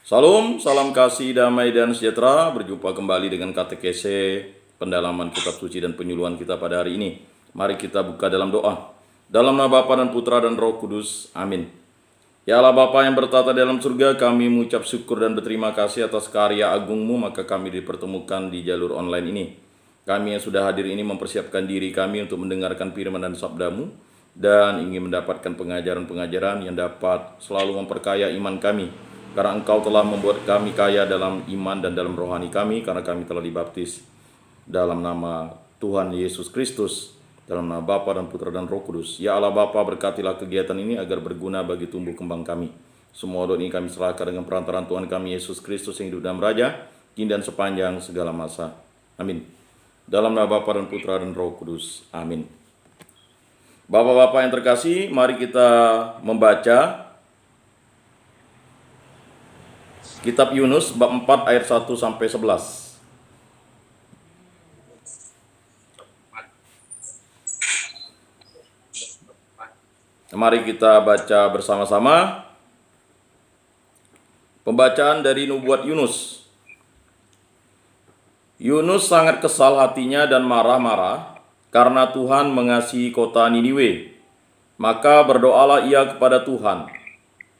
Salam, salam kasih, damai, dan sejahtera. Berjumpa kembali dengan katekese pendalaman kitab suci dan penyuluhan kita pada hari ini. Mari kita buka dalam doa. Dalam nama Bapa dan Putra dan Roh Kudus. Amin. Ya Allah Bapa yang bertata dalam surga, kami mengucap syukur dan berterima kasih atas karya agungmu, maka kami dipertemukan di jalur online ini. Kami yang sudah hadir ini mempersiapkan diri kami untuk mendengarkan firman dan sabdamu, dan ingin mendapatkan pengajaran-pengajaran yang dapat selalu memperkaya iman kami. Karena Engkau telah membuat kami kaya dalam iman dan dalam rohani kami, karena kami telah dibaptis dalam nama Tuhan Yesus Kristus, dalam nama Bapa dan Putra dan Roh Kudus. Ya Allah Bapa, berkatilah kegiatan ini agar berguna bagi tumbuh kembang kami. Semua doa ini kami serahkan dengan perantaraan Tuhan kami Yesus Kristus yang hidup dan Raja, kini dan sepanjang segala masa. Amin. Dalam nama Bapa dan Putra dan Roh Kudus. Amin. Bapak-bapak yang terkasih, mari kita membaca Kitab Yunus bab 4 ayat 1 sampai 11. Mari kita baca bersama-sama. Pembacaan dari nubuat Yunus. Yunus sangat kesal hatinya dan marah-marah karena Tuhan mengasihi kota Niniwe. Maka berdoalah ia kepada Tuhan.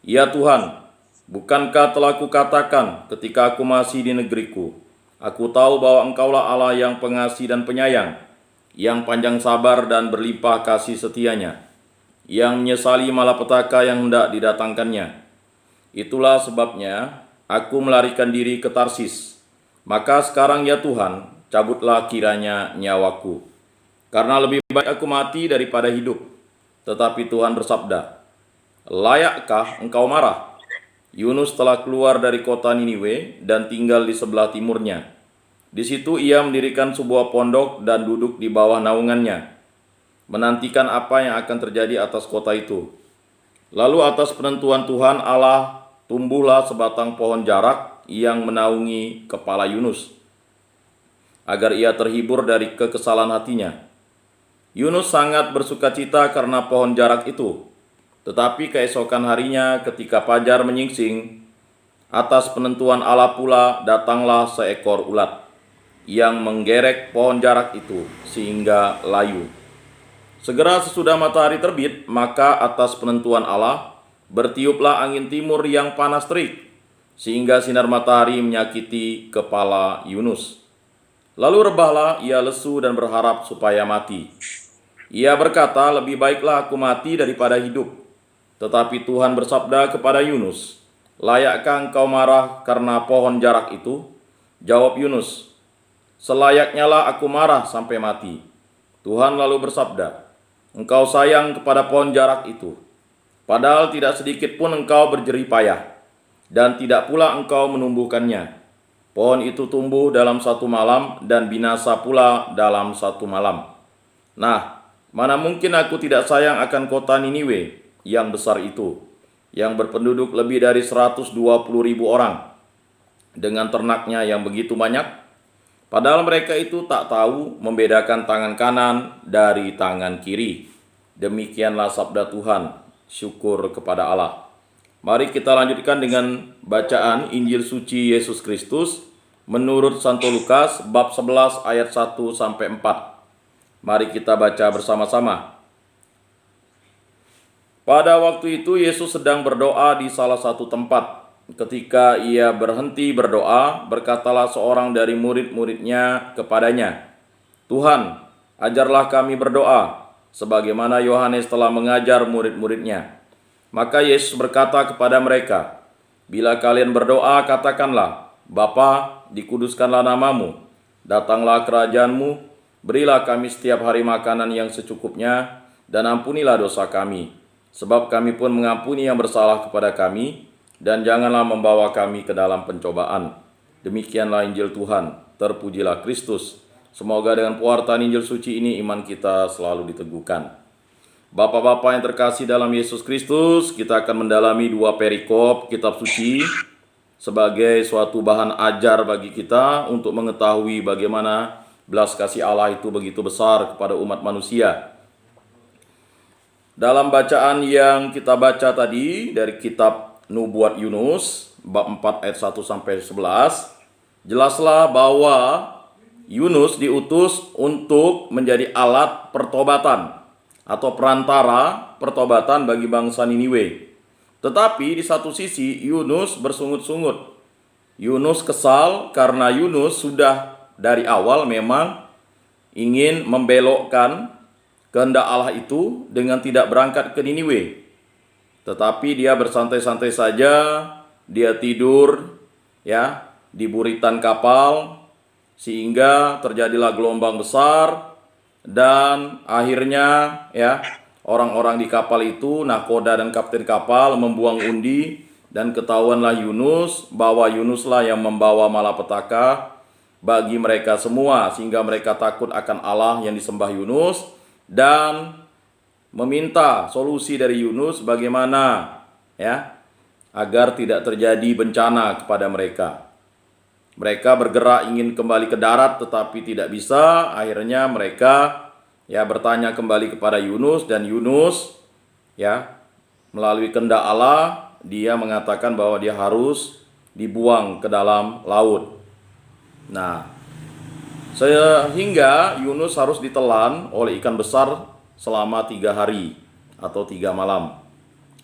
Ya Tuhan, bukankah telah kukatakan ketika aku masih di negeriku, aku tahu bahwa Engkaulah Allah yang pengasih dan penyayang, yang panjang sabar dan berlimpah kasih setianya, yang menyesali malapetaka yang hendak didatangkannya. Itulah sebabnya aku melarikan diri ke Tarsis. Maka sekarang ya Tuhan, cabutlah kiranya nyawaku, karena lebih baik aku mati daripada hidup. Tetapi Tuhan bersabda, layakkah engkau marah? Yunus telah keluar dari kota Niniwe dan tinggal di sebelah timurnya. Di situ ia mendirikan sebuah pondok dan duduk di bawah naungannya, menantikan apa yang akan terjadi atas kota itu. Lalu atas penentuan Tuhan Allah, tumbuhlah sebatang pohon jarak yang menaungi kepala Yunus, agar ia terhibur dari kekesalan hatinya. Yunus sangat bersukacita karena pohon jarak itu. Tetapi keesokan harinya ketika fajar menyingsing, atas penentuan Allah pula datanglah seekor ulat yang menggerek pohon jarak itu sehingga layu. Segera sesudah matahari terbit, maka atas penentuan Allah bertiuplah angin timur yang panas terik, sehingga sinar matahari menyakiti kepala Yunus. Lalu rebahlah ia lesu dan berharap supaya mati. Ia berkata, lebih baiklah aku mati daripada hidup. Tetapi Tuhan bersabda kepada Yunus, layakkah engkau marah karena pohon jarak itu? Jawab Yunus, selayaknya lah aku marah sampai mati. Tuhan lalu bersabda, engkau sayang kepada pohon jarak itu, padahal tidak sedikit pun engkau berjerih payah, dan tidak pula engkau menumbuhkannya. Pohon itu tumbuh dalam satu malam dan binasa pula dalam satu malam. Nah, mana mungkin aku tidak sayang akan kota Niniwe yang besar itu, yang berpenduduk lebih dari 120.000 orang, dengan ternaknya yang begitu banyak, padahal mereka itu tak tahu membedakan tangan kanan dari tangan kiri. Demikianlah sabda Tuhan, syukur kepada Allah. Mari kita lanjutkan dengan bacaan Injil suci Yesus Kristus menurut Santo Lukas bab 11 ayat 1 sampai 4. Mari kita baca bersama-sama. Pada waktu itu Yesus sedang berdoa di salah satu tempat. Ketika ia berhenti berdoa, berkatalah seorang dari murid-muridnya kepadanya, Tuhan, ajarlah kami berdoa, sebagaimana Yohanes telah mengajar murid-muridnya. Maka Yesus berkata kepada mereka, bila kalian berdoa, katakanlah, Bapa, dikuduskanlah namamu, datanglah kerajaanmu, berilah kami setiap hari makanan yang secukupnya, dan ampunilah dosa kami, sebab kami pun mengampuni yang bersalah kepada kami, dan janganlah membawa kami ke dalam pencobaan. Demikianlah Injil Tuhan, terpujilah Kristus. Semoga dengan pewartaan Injil suci ini iman kita selalu diteguhkan. Bapak-bapak yang terkasih dalam Yesus Kristus, kita akan mendalami dua perikop kitab suci sebagai suatu bahan ajar bagi kita untuk mengetahui bagaimana belas kasih Allah itu begitu besar kepada umat manusia. Dalam bacaan yang kita baca tadi dari kitab Nubuat Yunus, bab 4 ayat 1 sampai 11, jelaslah bahwa Yunus diutus untuk menjadi alat pertobatan atau perantara pertobatan bagi bangsa Niniwe. Tetapi di satu sisi Yunus bersungut-sungut. Yunus kesal karena Yunus sudah dari awal memang ingin membelokkan kehendak Allah itu dengan tidak berangkat ke Niniwe. Tetapi dia bersantai-santai saja, dia tidur ya di buritan kapal, sehingga terjadilah gelombang besar dan akhirnya ya orang-orang di kapal itu, nahkoda dan kapten kapal membuang undi dan ketahuanlah Yunus bahwa Yunuslah yang membawa malapetaka bagi mereka semua, sehingga mereka takut akan Allah yang disembah Yunus dan meminta solusi dari Yunus bagaimana ya agar tidak terjadi bencana kepada mereka. Mereka bergerak ingin kembali ke darat tetapi tidak bisa. Akhirnya mereka ya bertanya kembali kepada Yunus, dan Yunus ya melalui kehendak Allah dia mengatakan bahwa dia harus dibuang ke dalam laut. Nah, sehingga Yunus harus ditelan oleh ikan besar selama 3 hari atau 3 malam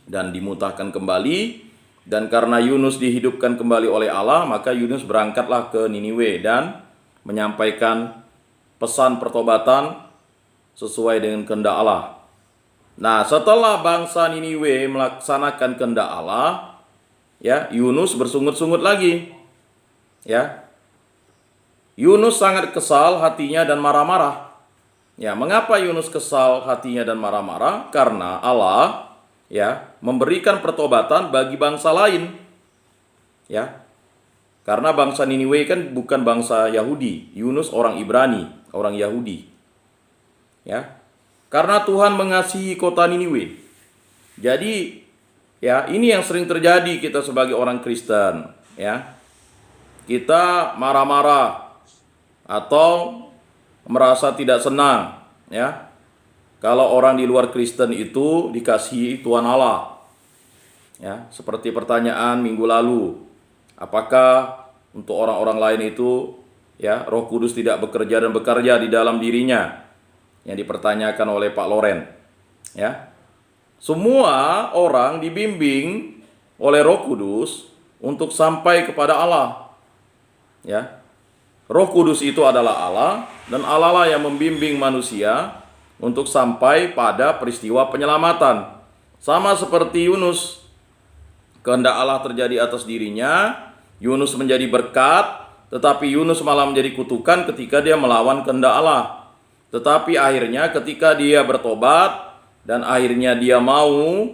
dan dimutahkan kembali. Dan karena Yunus dihidupkan kembali oleh Allah, maka Yunus berangkatlah ke Niniwe dan menyampaikan pesan pertobatan sesuai dengan kehendak Allah. Nah, setelah bangsa Niniwe melaksanakan kehendak Allah, ya, Yunus bersungut-sungut lagi. Ya. Yunus sangat kesal hatinya dan marah-marah. Ya, mengapa Yunus kesal hatinya dan marah-marah? Karena Allah ya memberikan pertobatan bagi bangsa lain. Ya. Karena bangsa Niniwe kan bukan bangsa Yahudi. Yunus orang Ibrani, orang Yahudi. Ya. Karena Tuhan mengasihi kota Niniwe. Jadi ya, ini yang sering terjadi kita sebagai orang Kristen, ya. Kita marah-marah atau merasa tidak senang, ya. Kalau orang di luar Kristen itu dikasihi Tuhan Allah. Ya, seperti pertanyaan minggu lalu, apakah untuk orang-orang lain itu ya Roh Kudus tidak bekerja dan bekerja di dalam dirinya? Yang dipertanyakan oleh Pak Loren. Ya. Semua orang dibimbing oleh Roh Kudus untuk sampai kepada Allah. Ya. Roh Kudus itu adalah Allah, dan Allah lah yang membimbing manusia untuk sampai pada peristiwa penyelamatan. Sama seperti Yunus, kehendak Allah terjadi atas dirinya, Yunus menjadi berkat, tetapi Yunus malah menjadi kutukan ketika dia melawan kehendak Allah. Tetapi akhirnya ketika dia bertobat dan akhirnya dia mau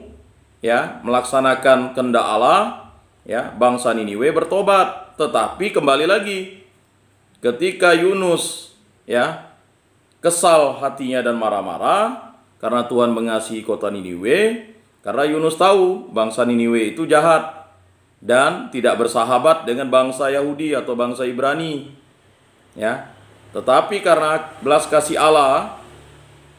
ya melaksanakan kehendak Allah, ya, bangsa Niniwe bertobat. Tetapi kembali lagi, ketika Yunus ya kesal hatinya dan marah-marah karena Tuhan mengasihi kota Niniwe, karena Yunus tahu bangsa Niniwe itu jahat dan tidak bersahabat dengan bangsa Yahudi atau bangsa Ibrani. Ya. Tetapi karena belas kasih Allah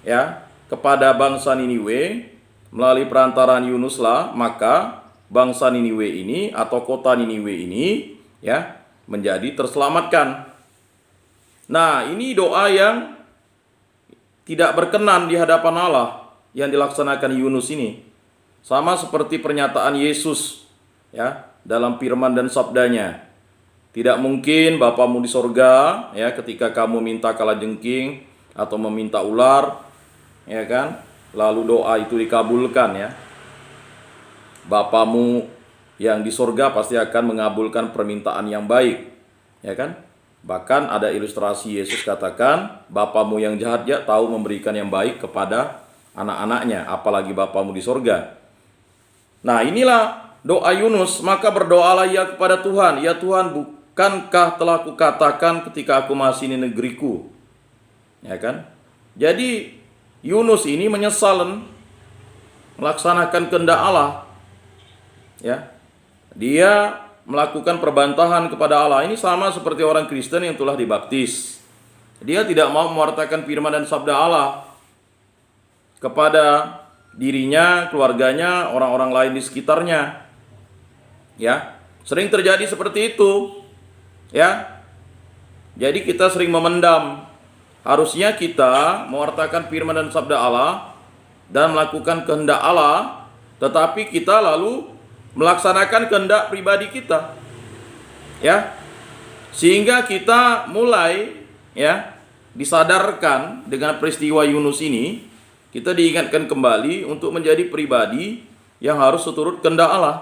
ya kepada bangsa Niniwe melalui perantaraan Yunuslah, maka bangsa Niniwe ini atau kota Niniwe ini ya menjadi terselamatkan. Nah, ini doa yang tidak berkenan di hadapan Allah yang dilaksanakan Yunus ini. Sama seperti pernyataan Yesus ya dalam firman dan sabdanya. Tidak mungkin Bapamu di sorga ya ketika kamu minta kalajengking atau meminta ular ya kan, lalu doa itu dikabulkan ya. Bapamu yang di sorga pasti akan mengabulkan permintaan yang baik ya kan. Bahkan ada ilustrasi Yesus katakan, Bapamu yang jahat ya tahu memberikan yang baik kepada anak-anaknya, apalagi Bapamu di sorga. Nah, inilah doa Yunus. Maka berdoalah ia kepada Tuhan, ya Tuhan, bukankah telah kukatakan ketika aku masih di negeriku? Ya kan? Jadi Yunus ini menyesal melaksanakan kehendak Allah. Ya. Dia melakukan perbantahan kepada Allah. Ini sama seperti orang Kristen yang telah dibaptis. Dia tidak mau mewartakan firman dan sabda Allah kepada dirinya, keluarganya, orang-orang lain di sekitarnya. Ya, Sering terjadi seperti itu. Ya. Jadi kita sering memendam. Harusnya kita mewartakan firman dan sabda Allah dan melakukan kehendak Allah, tetapi kita lalu melaksanakan kehendak pribadi kita. Ya. Sehingga kita mulai disadarkan dengan peristiwa Yunus ini, kita diingatkan kembali untuk menjadi pribadi yang harus seturut kehendak Allah.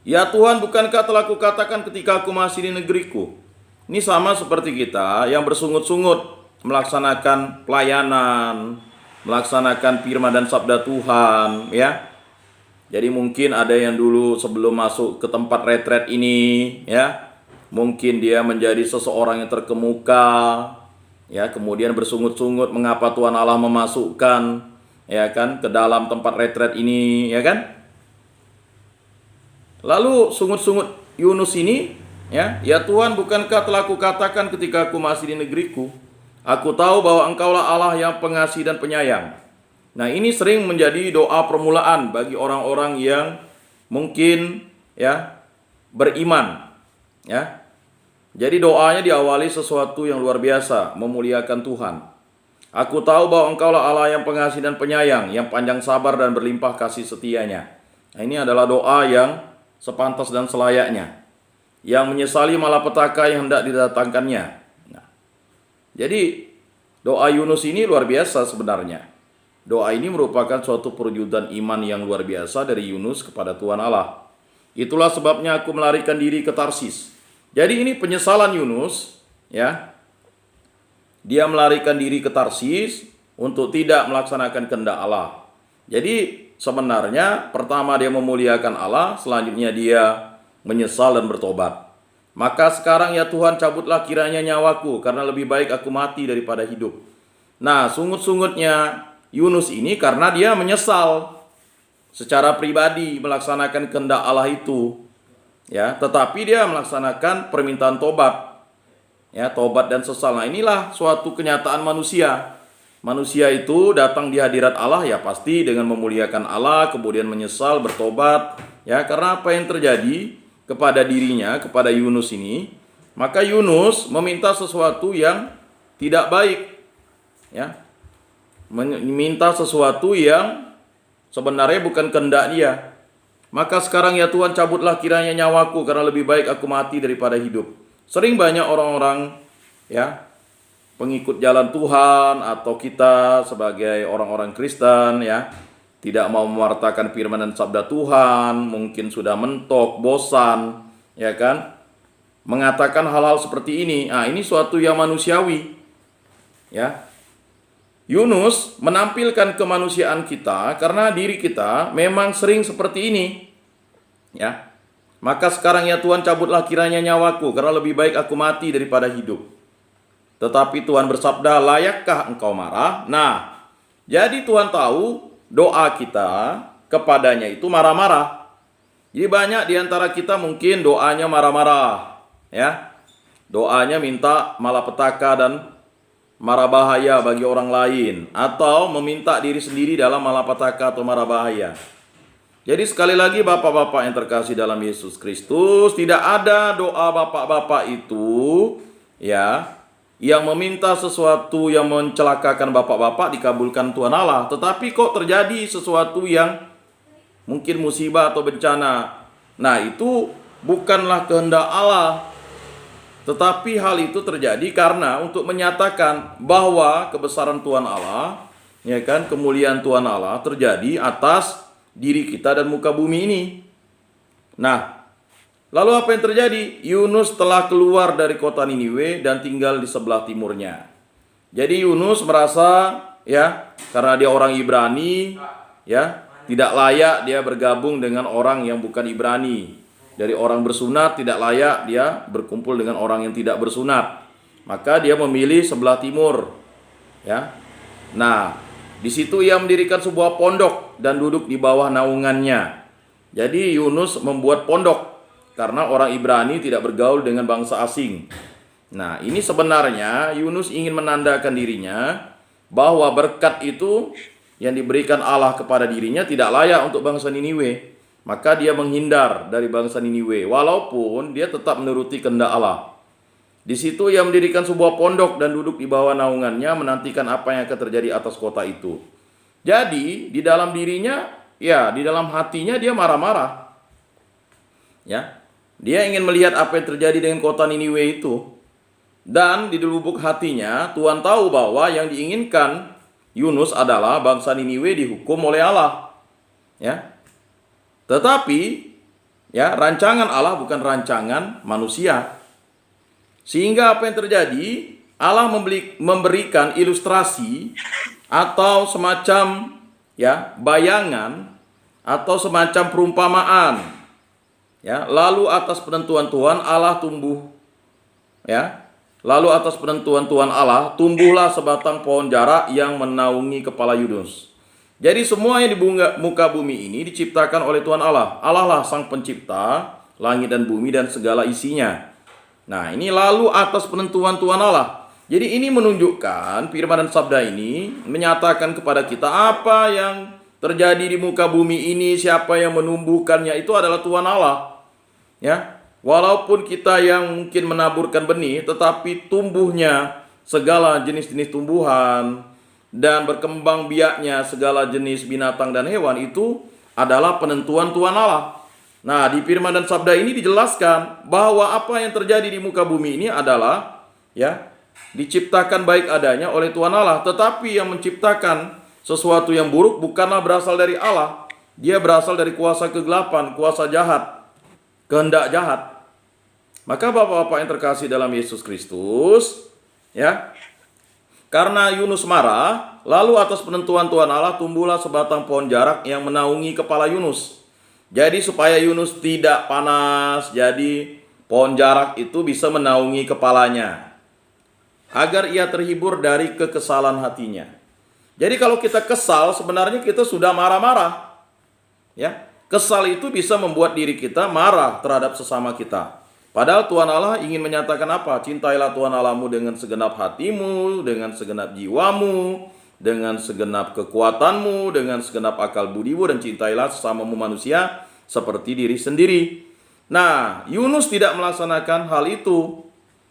Ya Tuhan, bukankah telah kukatakan ketika aku masih di negeriku? Ini sama seperti kita yang bersungut-sungut melaksanakan pelayanan, melaksanakan firman dan sabda Tuhan, ya. Jadi mungkin ada yang dulu sebelum masuk ke tempat retret ini, ya, mungkin dia menjadi seseorang yang terkemuka, ya, kemudian bersungut-sungut mengapa Tuhan Allah memasukkan, ya kan, ke dalam tempat retret ini, ya kan? Lalu sungut-sungut Yunus ini, ya Tuhan, bukankah telah kukatakan ketika aku masih di negeriku, aku tahu bahwa Engkaulah Allah yang pengasih dan penyayang. Nah, ini sering menjadi doa permulaan bagi orang-orang yang mungkin beriman, ya. Jadi doanya diawali sesuatu yang luar biasa, memuliakan Tuhan. Aku tahu bahwa Engkaulah Allah yang pengasih dan penyayang, yang panjang sabar dan berlimpah kasih setianya. Nah, ini adalah doa yang sepantas dan selayaknya, yang menyesali malapetaka yang hendak didatangkannya. Nah, jadi doa Yunus ini luar biasa sebenarnya. Doa ini merupakan suatu perwujudan iman yang luar biasa dari Yunus kepada Tuhan Allah. Itulah sebabnya aku melarikan diri ke Tarsis. Jadi ini penyesalan Yunus, ya. Dia melarikan diri ke Tarsis untuk tidak melaksanakan kehendak Allah. Jadi sebenarnya pertama dia memuliakan Allah, selanjutnya dia menyesal dan bertobat. Maka sekarang ya Tuhan, cabutlah kiranya nyawaku, karena lebih baik aku mati daripada hidup. Nah, sungut-sungutnya Yunus ini karena dia menyesal secara pribadi melaksanakan kehendak Allah itu, ya, tetapi dia melaksanakan permintaan tobat, ya, tobat dan sesal. Nah, inilah suatu kenyataan manusia. Manusia itu datang di hadirat Allah ya pasti dengan memuliakan Allah, kemudian menyesal, bertobat, ya, karena apa yang terjadi kepada dirinya, kepada Yunus ini. Maka Yunus meminta sesuatu yang tidak baik, ya, meminta sesuatu yang sebenarnya bukan kehendak dia. Maka sekarang ya Tuhan, cabutlah kiranya nyawaku, karena lebih baik aku mati daripada hidup. Sering banyak orang-orang, ya, pengikut jalan Tuhan atau kita sebagai orang-orang Kristen, ya, tidak mau mewartakan firman dan sabda Tuhan, mungkin sudah mentok, bosan, ya kan, mengatakan hal-hal seperti ini. Nah, ini suatu yang manusiawi, ya. Yunus menampilkan kemanusiaan kita karena diri kita memang sering seperti ini, ya. Maka sekarang ya Tuhan, cabutlah kiranya nyawaku, karena lebih baik aku mati daripada hidup. Tetapi Tuhan bersabda, layakkah engkau marah? Nah, jadi Tuhan tahu doa kita kepadanya itu marah-marah. Jadi banyak di antara kita mungkin doanya marah-marah, ya. Doanya minta malapetaka dan mara bahaya bagi orang lain, atau meminta diri sendiri dalam malapetaka atau mara bahaya. Jadi sekali lagi bapak-bapak yang terkasih dalam Yesus Kristus, tidak ada doa bapak-bapak itu, ya, yang meminta sesuatu yang mencelakakan bapak-bapak dikabulkan Tuhan Allah. Tetapi kok terjadi sesuatu yang mungkin musibah atau bencana. Nah, itu bukanlah kehendak Allah. Tetapi hal itu terjadi karena untuk menyatakan bahwa kebesaran Tuhan Allah, ya kan, kemuliaan Tuhan Allah terjadi atas diri kita dan muka bumi ini. Nah, lalu apa yang terjadi? Yunus telah keluar dari kota Niniwe dan tinggal di sebelah timurnya. Jadi Yunus merasa, ya, karena dia orang Ibrani, ya, tidak layak dia bergabung dengan orang yang bukan Ibrani. Dari orang bersunat tidak layak dia berkumpul dengan orang yang tidak bersunat. Maka dia memilih sebelah timur, ya. Nah, di situ ia mendirikan sebuah pondok dan duduk di bawah naungannya. Jadi Yunus membuat pondok karena orang Ibrani tidak bergaul dengan bangsa asing. Nah, ini sebenarnya Yunus ingin menandakan dirinya bahwa berkat itu yang diberikan Allah kepada dirinya tidak layak untuk bangsa Niniwe. maka dia menghindar dari bangsa Niniwe, walaupun dia tetap menuruti kehendak Allah. Di situ ia mendirikan sebuah pondok dan duduk di bawah naungannya, menantikan apa yang akan terjadi atas kota itu. Jadi di dalam dirinya, ya di dalam hatinya dia marah-marah. Ya, dia ingin melihat apa yang terjadi dengan kota Niniwe itu. Dan di lubuk hatinya Tuhan tahu bahwa yang diinginkan Yunus adalah bangsa Niniwe dihukum oleh Allah. Ya. Tetapi ya, rancangan Allah bukan rancangan manusia. Sehingga apa yang terjadi? Allah memberikan ilustrasi atau semacam ya bayangan atau semacam perumpamaan. Ya, lalu atas penentuan Tuhan Allah tumbuh. Ya, lalu atas penentuan Tuhan Allah tumbuhlah sebatang pohon jarak yang menaungi kepala Yunus. Jadi semua yang di muka bumi ini diciptakan oleh Tuhan Allah. Allah lah sang pencipta langit dan bumi dan segala isinya. Nah, ini lalu atas penentuan Tuhan Allah. Jadi ini menunjukkan firman dan sabda ini menyatakan kepada kita apa yang terjadi di muka bumi ini, siapa yang menumbuhkannya itu adalah Tuhan Allah. Ya, walaupun kita yang mungkin menaburkan benih, tetapi tumbuhnya segala jenis-jenis tumbuhan dan berkembang biaknya segala jenis binatang dan hewan itu adalah penentuan Tuhan Allah. Nah, di firman dan sabda ini dijelaskan bahwa apa yang terjadi di muka bumi ini adalah ya diciptakan baik adanya oleh Tuhan Allah, tetapi yang menciptakan sesuatu yang buruk bukanlah berasal dari Allah. Dia berasal dari kuasa kegelapan, kuasa jahat, kehendak jahat. Maka Bapak-bapak yang terkasih dalam Yesus Kristus, ya, karena Yunus marah, lalu atas penentuan Tuhan Allah tumbuhlah sebatang pohon jarak yang menaungi kepala Yunus. Jadi supaya Yunus tidak panas, jadi pohon jarak itu bisa menaungi kepalanya, agar ia terhibur dari kekesalan hatinya. Jadi kalau kita kesal, sebenarnya kita sudah marah-marah. Ya, kesal itu bisa membuat diri kita marah terhadap sesama kita. Padahal Tuhan Allah ingin menyatakan apa? Cintailah Tuhan Allahmu dengan segenap hatimu, dengan segenap jiwamu, dengan segenap kekuatanmu, dengan segenap akal budimu, dan cintailah sesamamu manusia seperti diri sendiri. Nah, Yunus tidak melaksanakan hal itu.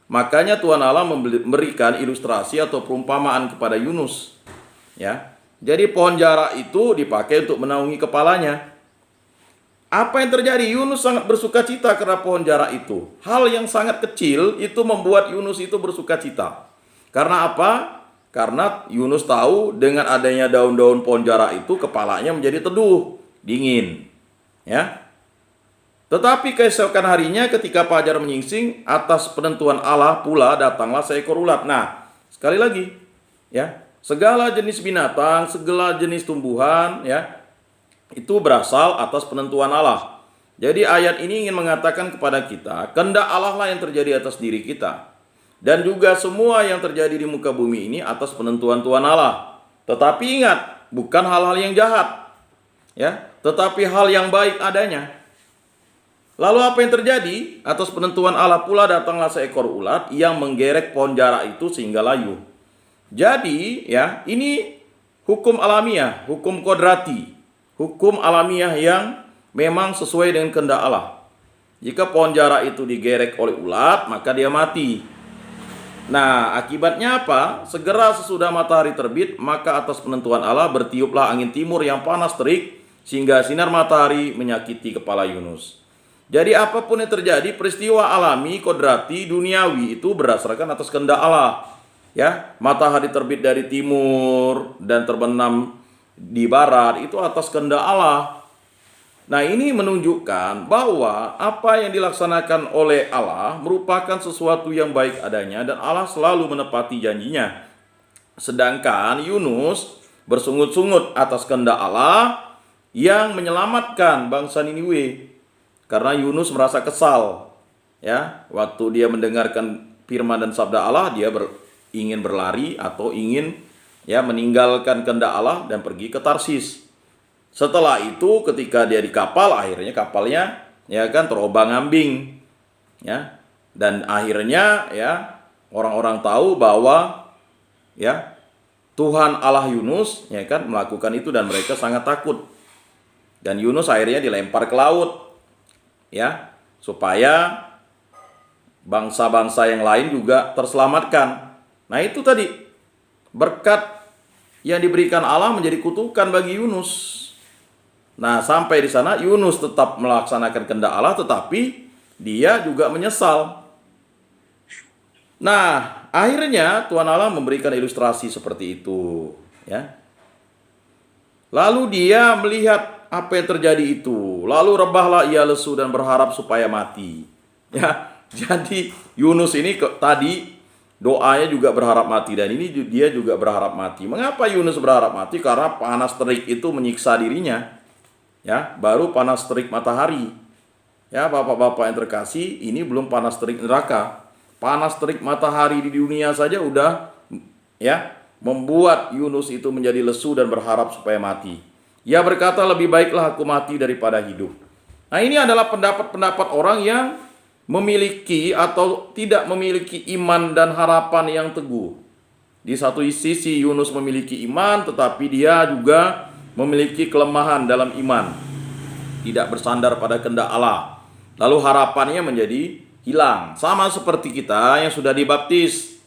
Makanya Tuhan Allah memberikan ilustrasi atau perumpamaan kepada Yunus. Ya, jadi pohon jarak itu dipakai untuk menaungi kepalanya. Apa yang terjadi? Yunus sangat bersuka cita karena pohon jarak itu. Hal yang sangat kecil itu membuat Yunus itu bersuka cita. Karena apa? Karena Yunus tahu dengan adanya daun-daun pohon jarak itu kepalanya menjadi teduh, dingin. Ya. Tetapi keesokan harinya ketika fajar menyingsing, atas penentuan Allah pula datanglah seekor ulat. Nah, sekali lagi, ya, segala jenis binatang, segala jenis tumbuhan, ya, itu berasal atas penentuan Allah. Jadi ayat ini ingin mengatakan kepada kita, kehendak Allah lah yang terjadi atas diri kita. Dan juga semua yang terjadi di muka bumi ini atas penentuan Tuhan Allah. Tetapi ingat, bukan hal-hal yang jahat, ya, tetapi hal yang baik adanya. Lalu apa yang terjadi? Atas penentuan Allah pula datanglah seekor ulat yang menggerek pohon jarak itu sehingga layu. Jadi, ya, ini hukum alamiah, hukum kodrati, hukum alamiah yang memang sesuai dengan kehendak Allah. Jika pohon jarak itu digerek oleh ulat, maka dia mati. Nah, akibatnya apa? Segera sesudah matahari terbit, maka atas penentuan Allah bertiuplah angin timur yang panas terik, sehingga sinar matahari menyakiti kepala Yunus. Jadi apapun yang terjadi, peristiwa alami, kodrati, duniawi itu berdasarkan atas kehendak Allah. Ya, matahari terbit dari timur dan terbenam di barat itu atas kehendak Allah. Nah, ini menunjukkan bahwa apa yang dilaksanakan oleh Allah merupakan sesuatu yang baik adanya dan Allah selalu menepati janjinya. Sedangkan Yunus bersungut-sungut atas kehendak Allah yang menyelamatkan bangsa Niniwe. Karena Yunus merasa kesal, ya, waktu dia mendengarkan firman dan sabda Allah, dia ingin berlari atau ingin, ya, meninggalkan kehendak Allah dan pergi ke Tarsis. Setelah itu ketika dia di kapal, akhirnya kapalnya, ya kan, terobang-ambing, ya, dan akhirnya, ya, orang-orang tahu bahwa, ya, Tuhan Allah Yunus, ya kan, melakukan itu dan mereka sangat takut. Dan Yunus akhirnya dilempar ke laut, ya, supaya bangsa-bangsa yang lain juga terselamatkan. Nah, itu tadi berkat yang diberikan Allah menjadi kutukan bagi Yunus. Nah, sampai di sana Yunus tetap melaksanakan kehendak Allah, tetapi dia juga menyesal. Nah, akhirnya Tuhan Allah memberikan ilustrasi seperti itu, ya. Lalu dia melihat apa yang terjadi itu. Lalu rebahlah ia lesu dan berharap supaya mati. Ya, jadi Yunus ini tadi doanya juga berharap mati, dan ini dia juga berharap mati. Mengapa Yunus berharap mati? Karena panas terik itu menyiksa dirinya. Ya, baru panas terik matahari. Ya, bapak-bapak yang terkasih, ini belum panas terik neraka. Panas terik matahari di dunia saja udah, ya, membuat Yunus itu menjadi lesu dan berharap supaya mati. Ia berkata, lebih baiklah aku mati daripada hidup. Nah, ini adalah pendapat-pendapat orang yang memiliki atau tidak memiliki iman dan harapan yang teguh. Di satu sisi Yunus memiliki iman, tetapi dia juga memiliki kelemahan dalam iman, tidak bersandar pada kehendak Allah. Lalu harapannya menjadi hilang. Sama seperti kita yang sudah dibaptis,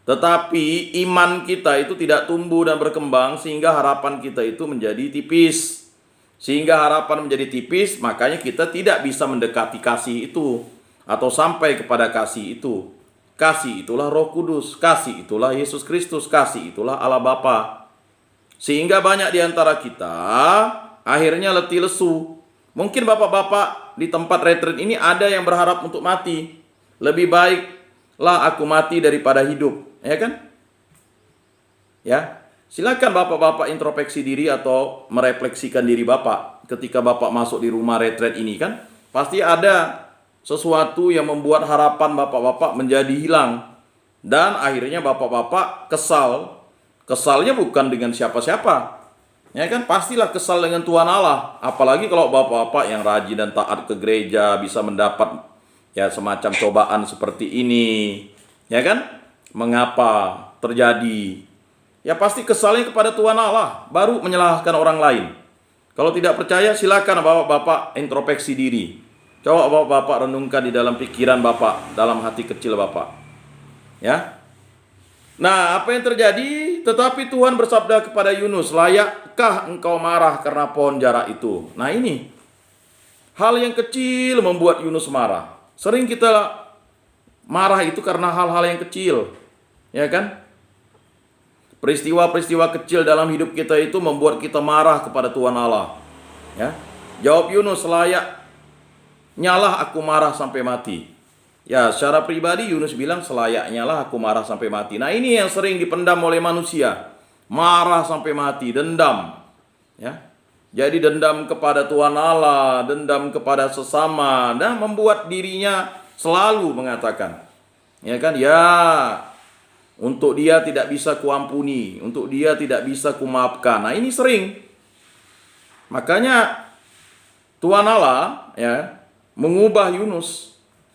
tetapi iman kita itu tidak tumbuh dan berkembang, sehingga harapan kita itu menjadi tipis. Sehingga harapan menjadi tipis, makanya kita tidak bisa mendekati kasih itu, atau sampai kepada kasih itu. Kasih itulah Roh Kudus, kasih itulah Yesus Kristus, kasih itulah Allah Bapa. Sehingga banyak di antara kita akhirnya letih lesu. Mungkin bapak-bapak di tempat retreat ini ada yang berharap untuk mati. Lebih baiklah aku mati daripada hidup, ya kan? Ya, silakan bapak-bapak introspeksi diri atau merefleksikan diri bapak ketika bapak masuk di rumah retreat ini, kan? Pasti ada sesuatu yang membuat harapan bapak-bapak menjadi hilang. Dan akhirnya bapak-bapak kesal. Kesalnya bukan dengan siapa-siapa, ya kan? Pastilah kesal dengan Tuhan Allah. Apalagi kalau bapak-bapak yang rajin dan taat ke gereja bisa mendapat ya semacam cobaan seperti ini, ya kan? Mengapa terjadi? Ya pasti kesalnya kepada Tuhan Allah, baru menyalahkan orang lain. Kalau tidak percaya silakan bapak-bapak introspeksi diri. Coba bapak-bapak renungkan di dalam pikiran bapak, dalam hati kecil bapak, ya. Nah, apa yang terjadi? Tetapi Tuhan bersabda kepada Yunus, layakkah engkau marah karena pohon jara itu? Nah, ini hal yang kecil membuat Yunus marah. Sering kita marah itu karena hal-hal yang kecil, ya kan? Peristiwa-peristiwa kecil dalam hidup kita itu membuat kita marah kepada Tuhan Allah, ya. Jawab Yunus, nyalah aku marah sampai mati. Ya, secara pribadi Yunus bilang selayaknya lah aku marah sampai mati. Nah, ini yang sering dipendam oleh manusia. Marah sampai mati, dendam. Ya. Jadi dendam kepada Tuhan Allah, dendam kepada sesama, dan membuat dirinya selalu mengatakan, ya kan, ya, untuk dia tidak bisa kuampuni, untuk dia tidak bisa kumaafkan. Nah, ini sering. Makanya Tuhan Allah ya mengubah Yunus.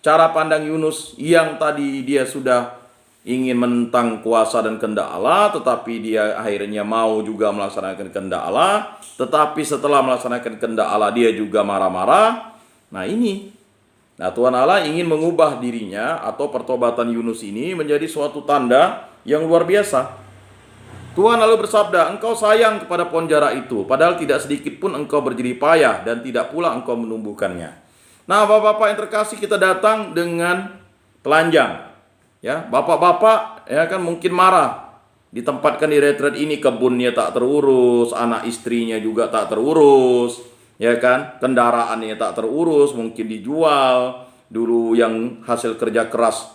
Cara pandang Yunus yang tadi dia sudah ingin menentang kuasa dan kehendak Allah, tetapi dia akhirnya mau juga melaksanakan kehendak Allah. Tetapi setelah melaksanakan kehendak Allah, dia juga marah-marah. Nah, ini. Nah, Tuhan Allah ingin mengubah dirinya atau pertobatan Yunus ini menjadi suatu tanda yang luar biasa. Tuhan lalu bersabda, engkau sayang kepada pohon jara itu, padahal tidak sedikit pun engkau berjerih payah dan tidak pula engkau menumbuhkannya. Nah, bapak-bapak yang terkasih, kita datang dengan telanjang. Ya, bapak-bapak ya kan mungkin marah. Ditempatkan di retreat ini, kebunnya tak terurus, anak istrinya juga tak terurus, ya kan? Kendaraannya tak terurus, mungkin dijual. Dulu yang hasil kerja keras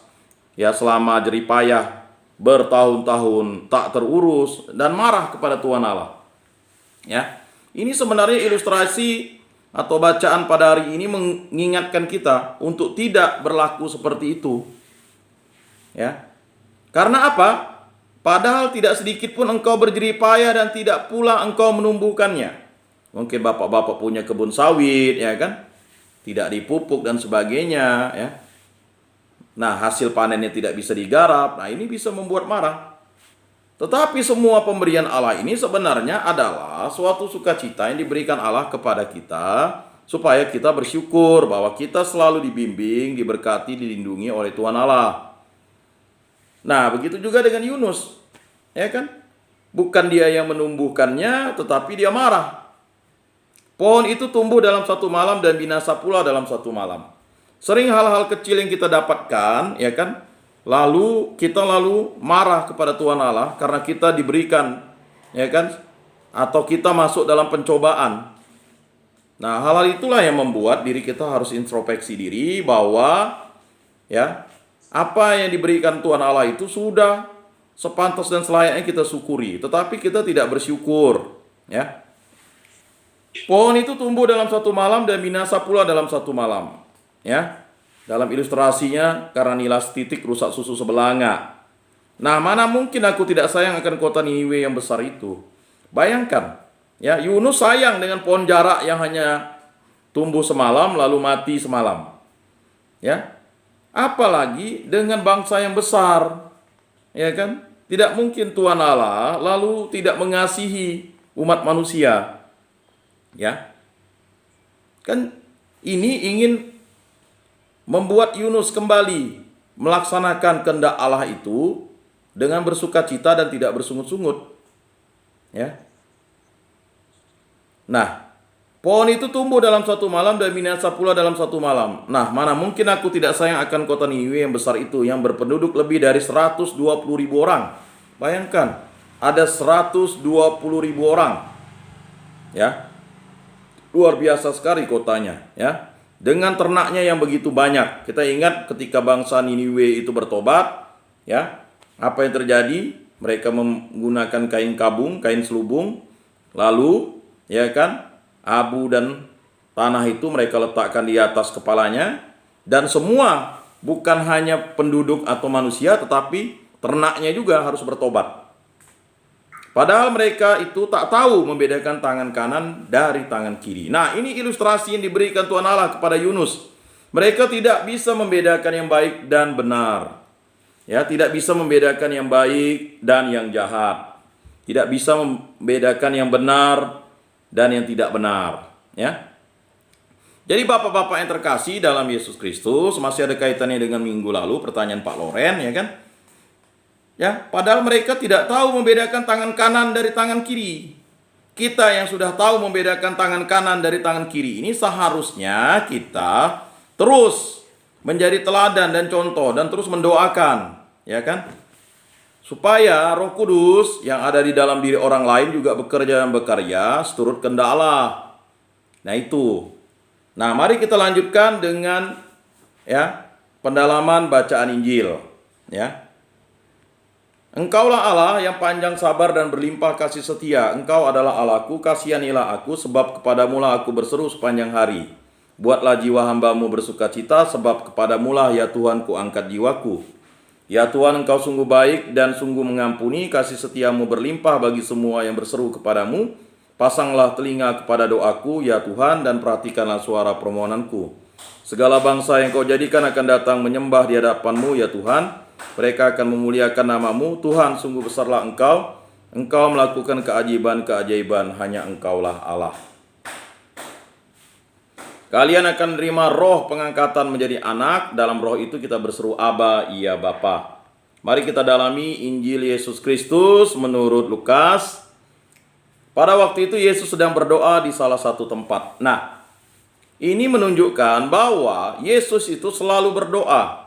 ya selama jerih payah bertahun-tahun tak terurus, dan marah kepada Tuhan Allah. Ya. Ini sebenarnya ilustrasi atau bacaan pada hari ini mengingatkan kita untuk tidak berlaku seperti itu. Ya. Karena apa? Padahal tidak sedikit pun engkau berjerih payah dan tidak pula engkau menumbuhkannya. Mungkin bapak-bapak punya kebun sawit, ya kan? Tidak dipupuk dan sebagainya, ya. Nah, hasil panennya tidak bisa digarap. Nah, ini bisa membuat marah. Tetapi semua pemberian Allah ini sebenarnya adalah suatu sukacita yang diberikan Allah kepada kita, supaya kita bersyukur bahwa kita selalu dibimbing, diberkati, dilindungi oleh Tuhan Allah. Nah, begitu juga dengan Yunus, ya kan? Bukan dia yang menumbuhkannya, tetapi dia marah. Pohon itu tumbuh dalam satu malam dan binasa pula dalam satu malam. Sering hal-hal kecil yang kita dapatkan, ya kan? Lalu kita marah kepada Tuhan Allah karena kita diberikan, ya kan? Atau kita masuk dalam pencobaan. Nah, hal-hal itulah yang membuat diri kita harus introspeksi diri bahwa ya, apa yang diberikan Tuhan Allah itu sudah sepantas dan selayaknya kita syukuri, tetapi kita tidak bersyukur, ya. Pohon itu tumbuh dalam satu malam dan binasa pula dalam satu malam, ya. Dalam ilustrasinya, karena nilas titik rusak susu sebelanga. Nah, mana mungkin aku tidak sayang akan kota Niniwe yang besar itu? Bayangkan, ya, Yunus sayang dengan pohon jarak yang hanya tumbuh semalam lalu mati semalam. Ya. Apalagi dengan bangsa yang besar. Ya kan? Tidak mungkin Tuhan Allah lalu tidak mengasihi umat manusia. Ya. Kan ini ingin membuat Yunus kembali melaksanakan kehendak Allah itu dengan bersukacita dan tidak bersungut-sungut. Ya. Nah, pohon itu tumbuh dalam satu malam dan binasa pula dalam satu malam. Nah, mana mungkin aku tidak sayang akan kota Niniwe yang besar itu, yang berpenduduk lebih dari 120.000 orang. Bayangkan, ada 120.000 orang. Ya. Luar biasa sekali kotanya, ya. Dengan ternaknya yang begitu banyak. Kita ingat ketika bangsa Niniwe itu bertobat, ya. Apa yang terjadi? Mereka menggunakan kain kabung, kain selubung, lalu, ya kan, abu dan tanah itu mereka letakkan di atas kepalanya, dan semua bukan hanya penduduk atau manusia, tetapi ternaknya juga harus bertobat. Padahal mereka itu tak tahu membedakan tangan kanan dari tangan kiri. Nah, ini ilustrasi yang diberikan Tuhan Allah kepada Yunus. Mereka tidak bisa membedakan yang baik dan benar. Ya, tidak bisa membedakan yang baik dan yang jahat. Tidak bisa membedakan yang benar dan yang tidak benar. Ya. Jadi bapak-bapak yang terkasih dalam Yesus Kristus, masih ada kaitannya dengan minggu lalu, pertanyaan Pak Loren, ya kan? Ya, padahal mereka tidak tahu membedakan tangan kanan dari tangan kiri. Kita yang sudah tahu membedakan tangan kanan dari tangan kiri ini seharusnya kita terus menjadi teladan dan contoh dan terus mendoakan, ya kan? Supaya Roh Kudus yang ada di dalam diri orang lain juga bekerja dan berkarya seturut kehendak Allah. Nah, itu. Nah, mari kita lanjutkan dengan ya, pendalaman bacaan Injil, ya. Engkaulah Allah yang panjang sabar dan berlimpah kasih setia. Engkau adalah Allahku, kasihanilah aku, sebab kepadamulah aku berseru sepanjang hari. Buatlah jiwa hambamu bersukacita, sebab kepadamulah ya Tuhan ku angkat jiwaku. Ya Tuhan, engkau sungguh baik dan sungguh mengampuni, kasih setiamu berlimpah bagi semua yang berseru kepadamu. Pasanglah telinga kepada doaku, ya Tuhan, dan perhatikanlah suara permohonanku. Segala bangsa yang kau jadikan akan datang menyembah di hadapanmu, ya Tuhan. Mereka akan memuliakan namamu. Tuhan, sungguh besarlah engkau. Engkau melakukan keajaiban-keajaiban, hanya engkaulah Allah. Kalian akan menerima roh pengangkatan menjadi anak. Dalam roh itu kita berseru Aba, iya Bapa. Mari kita dalami Injil Yesus Kristus menurut Lukas. Pada waktu itu Yesus sedang berdoa di salah satu tempat. Nah, ini menunjukkan bahwa Yesus itu selalu berdoa.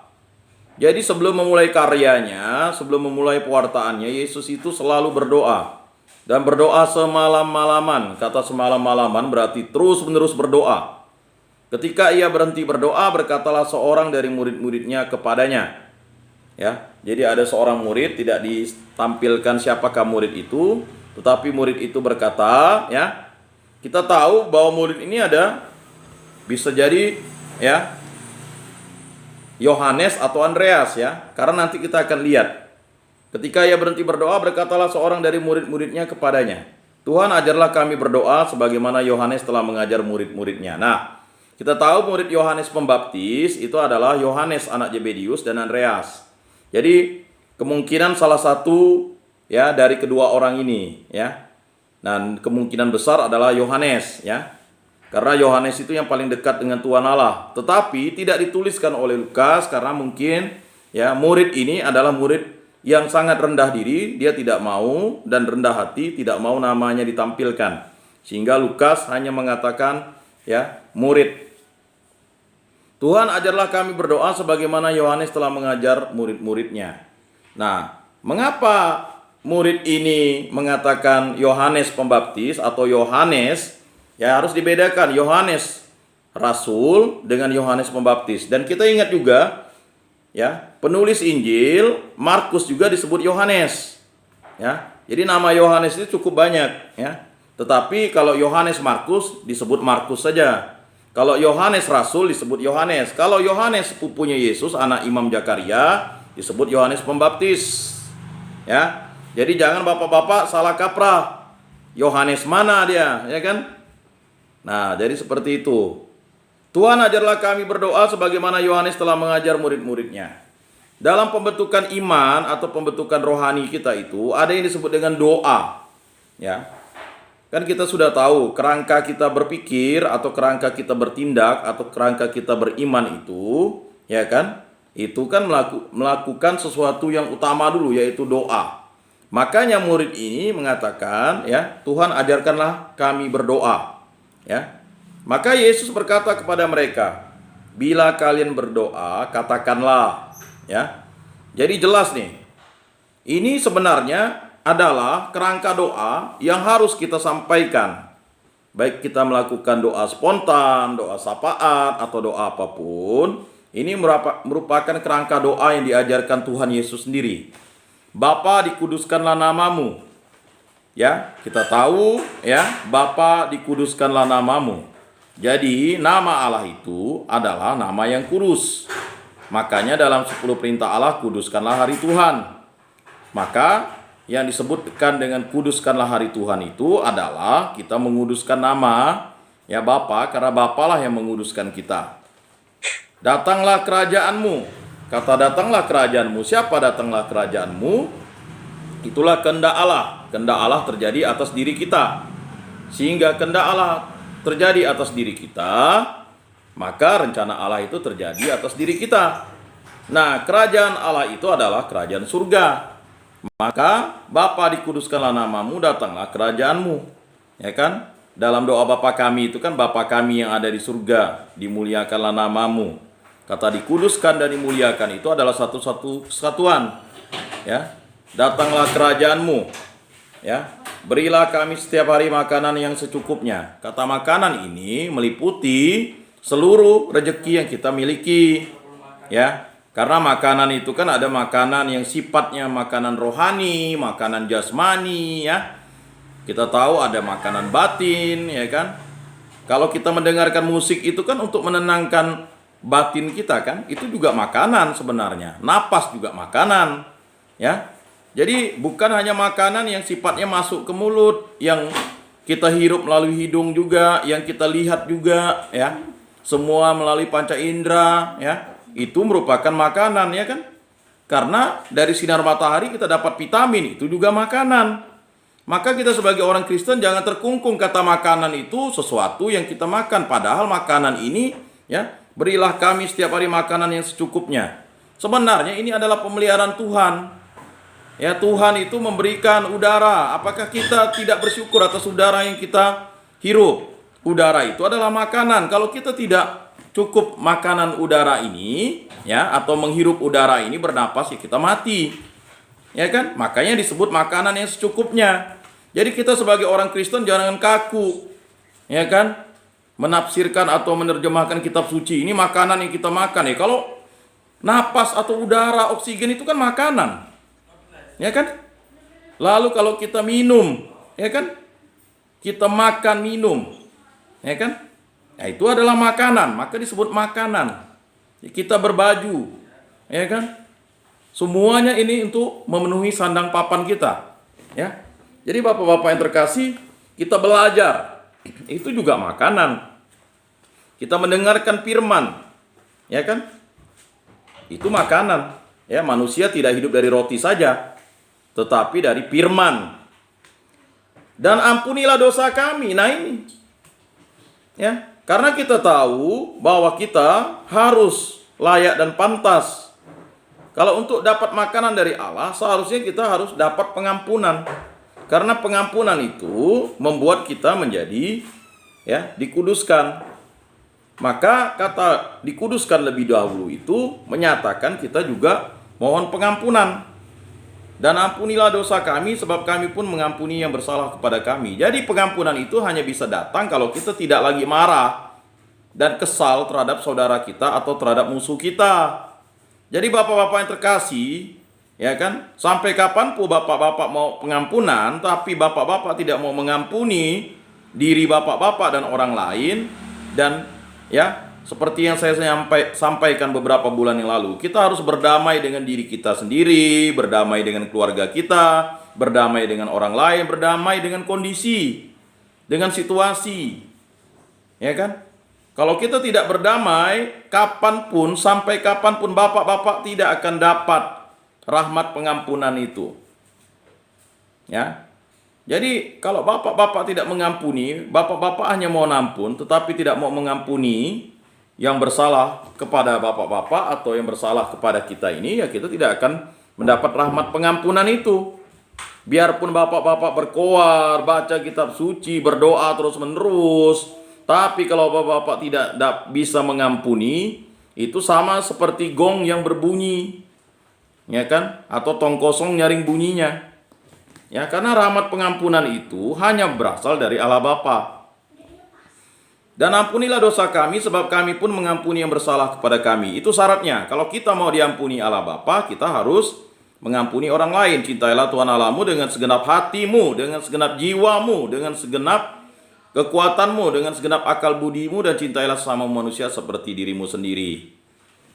Jadi sebelum memulai karyanya, sebelum memulai pewartaannya, Yesus itu selalu berdoa. Dan berdoa semalam-malaman. Kata semalam-malaman berarti terus-menerus berdoa. Ketika ia berhenti berdoa, berkatalah seorang dari murid-muridnya kepadanya. Ya, jadi ada seorang murid, tidak ditampilkan siapakah murid itu, tetapi murid itu berkata, ya, kita tahu bahwa murid ini ada, bisa jadi, ya, Yohanes atau Andreas, ya, karena nanti kita akan lihat. Ketika ia berhenti berdoa, berkatalah seorang dari murid-muridnya kepadanya, Tuhan, ajarlah kami berdoa sebagaimana Yohanes telah mengajar murid-muridnya. Nah, kita tahu murid Yohanes Pembaptis itu adalah Yohanes anak Zebedius dan Andreas. Jadi kemungkinan salah satu ya dari kedua orang ini, ya. Dan kemungkinan besar adalah Yohanes, ya. Karena Yohanes itu yang paling dekat dengan Tuhan Allah. Tetapi tidak dituliskan oleh Lukas karena mungkin ya murid ini adalah murid yang sangat rendah diri, dia tidak mau dan rendah hati, tidak mau namanya ditampilkan. Sehingga Lukas hanya mengatakan ya murid. Tuhan, ajarlah kami berdoa sebagaimana Yohanes telah mengajar murid-muridnya. Nah, mengapa murid ini mengatakan Yohanes Pembaptis atau Yohanes? Ya, harus dibedakan Yohanes Rasul dengan Yohanes Pembaptis. Dan kita ingat juga ya, penulis Injil Markus juga disebut Yohanes. Ya. Jadi nama Yohanes itu cukup banyak, ya. Tetapi kalau Yohanes Markus disebut Markus saja. Kalau Yohanes Rasul disebut Yohanes. Kalau Yohanes sepupunya Yesus, anak Imam Zakaria, disebut Yohanes Pembaptis. Ya. Jadi jangan bapak-bapak salah kaprah. Yohanes mana dia, ya kan? Nah, jadi seperti itu. Tuhan, ajarlah kami berdoa sebagaimana Yohanes telah mengajar murid-muridnya. Dalam pembentukan iman atau pembentukan rohani kita itu ada yang disebut dengan doa. Ya. Kan kita sudah tahu kerangka kita berpikir atau kerangka kita bertindak atau kerangka kita beriman itu, ya kan? Itu kan melakukan sesuatu yang utama dulu, yaitu doa. Makanya murid ini mengatakan, ya, Tuhan, ajarkanlah kami berdoa. Ya. Maka Yesus berkata kepada mereka, bila kalian berdoa, katakanlah, ya. Jadi jelas nih. Ini sebenarnya adalah kerangka doa yang harus kita sampaikan. Baik kita melakukan doa spontan, doa syafaat atau doa apapun, ini merupakan kerangka doa yang diajarkan Tuhan Yesus sendiri. Bapa, dikuduskanlah namamu. Ya, kita tahu ya, Bapa, dikuduskanlah namamu. Jadi nama Allah itu adalah nama yang kudus. Makanya dalam 10 perintah Allah, kuduskanlah hari Tuhan. Maka yang disebutkan dengan kuduskanlah hari Tuhan itu adalah kita menguduskan nama ya Bapa, karena Bapa lah yang menguduskan kita. Datanglah kerajaanmu. Kata datanglah kerajaanmu. Siapa datanglah kerajaanmu? Itulah kehendak Allah. Kehendak Allah terjadi atas diri kita. Sehingga kehendak Allah terjadi atas diri kita, maka rencana Allah itu terjadi atas diri kita. Nah, kerajaan Allah itu adalah kerajaan surga. Maka Bapa, dikuduskanlah namamu, datanglah kerajaanmu. Ya kan? Dalam doa Bapa kami itu kan Bapa kami yang ada di surga, dimuliakanlah namamu. Kata dikuduskan dan dimuliakan itu adalah satu kesatuan. Ya. Datanglah kerajaanmu. Ya, berilah kami setiap hari makanan yang secukupnya. Kata makanan ini meliputi seluruh rezeki yang kita miliki. Ya, karena makanan itu kan ada makanan yang sifatnya makanan rohani, makanan jasmani, ya. Kita tahu ada makanan batin, ya kan? Kalau kita mendengarkan musik itu kan untuk menenangkan batin kita kan? Itu juga makanan sebenarnya. Napas juga makanan, ya. Jadi bukan hanya makanan yang sifatnya masuk ke mulut, yang kita hirup melalui hidung juga, yang kita lihat juga, ya. Semua melalui panca indera, ya. Itu merupakan makanan, ya kan? Karena dari sinar matahari kita dapat vitamin, itu juga makanan. Maka kita sebagai orang Kristen jangan terkungkung kata makanan itu sesuatu yang kita makan, padahal makanan ini, ya, berilah kami setiap hari makanan yang secukupnya. Sebenarnya ini adalah pemeliharaan Tuhan. Ya, Tuhan itu memberikan udara. Apakah kita tidak bersyukur atas udara yang kita hirup? Udara itu adalah makanan. Kalau kita tidak cukup makanan udara ini, ya, atau menghirup udara ini, bernapas, ya kita mati. Ya kan? Makanya disebut makanan yang secukupnya. Jadi kita sebagai orang Kristen jangan kaku. Ya kan? Menafsirkan atau menerjemahkan kitab suci ini makanan yang kita makan. Ya, kalau napas atau udara, oksigen itu kan makanan. Ya kan? Lalu kalau kita minum, ya kan? Kita makan minum, ya kan? Ya, itu adalah makanan, maka disebut makanan. Kita berbaju, ya kan? Semuanya ini untuk memenuhi sandang papan kita, ya. Jadi bapak-bapak yang terkasih, kita belajar, itu juga makanan. Kita mendengarkan firman, ya kan? Itu makanan. Ya, manusia tidak hidup dari roti saja. tetapi dari firman. Dan ampunilah dosa kami. Nah ini, ya, karena kita tahu bahwa kita harus layak dan pantas. Kalau untuk dapat makanan dari Allah, seharusnya kita harus dapat pengampunan. Karena pengampunan itu membuat kita menjadi, ya, dikuduskan. Maka kata dikuduskan lebih dahulu itu menyatakan kita juga mohon pengampunan. Dan ampunilah dosa kami sebab kami pun mengampuni yang bersalah kepada kami. Jadi pengampunan itu hanya bisa datang kalau kita tidak lagi marah dan kesal terhadap saudara kita atau terhadap musuh kita. Jadi bapak-bapak yang terkasih, ya kan, sampai kapanpun bapak-bapak mau pengampunan, tapi bapak-bapak tidak mau mengampuni diri bapak-bapak dan orang lain, dan ya, seperti yang saya sampaikan beberapa bulan yang lalu, kita harus berdamai dengan diri kita sendiri, berdamai dengan keluarga kita, berdamai dengan orang lain, berdamai dengan kondisi, dengan situasi. Ya kan? Kalau kita tidak berdamai, kapanpun, sampai kapanpun bapak-bapak tidak akan dapat rahmat pengampunan itu. Ya. Jadi kalau bapak-bapak tidak mengampuni, bapak-bapak hanya mau ampun tetapi tidak mau mengampuni yang bersalah kepada bapak-bapak atau yang bersalah kepada kita ini, ya kita tidak akan mendapat rahmat pengampunan itu. Biarpun bapak-bapak berkoar, baca kitab suci, berdoa terus-menerus, tapi kalau bapak-bapak tidak bisa mengampuni, itu sama seperti gong yang berbunyi, ya kan? Atau tong kosong nyaring bunyinya. Ya, karena rahmat pengampunan itu hanya berasal dari Allah Bapa. Dan ampunilah dosa kami sebab kami pun mengampuni yang bersalah kepada kami. Itu syaratnya. Kalau kita mau diampuni Allah Bapa, kita harus mengampuni orang lain. Cintailah Tuhan Allahmu dengan segenap hatimu, dengan segenap jiwamu, dengan segenap kekuatanmu, dengan segenap akal budimu, dan cintailah sesama manusia seperti dirimu sendiri.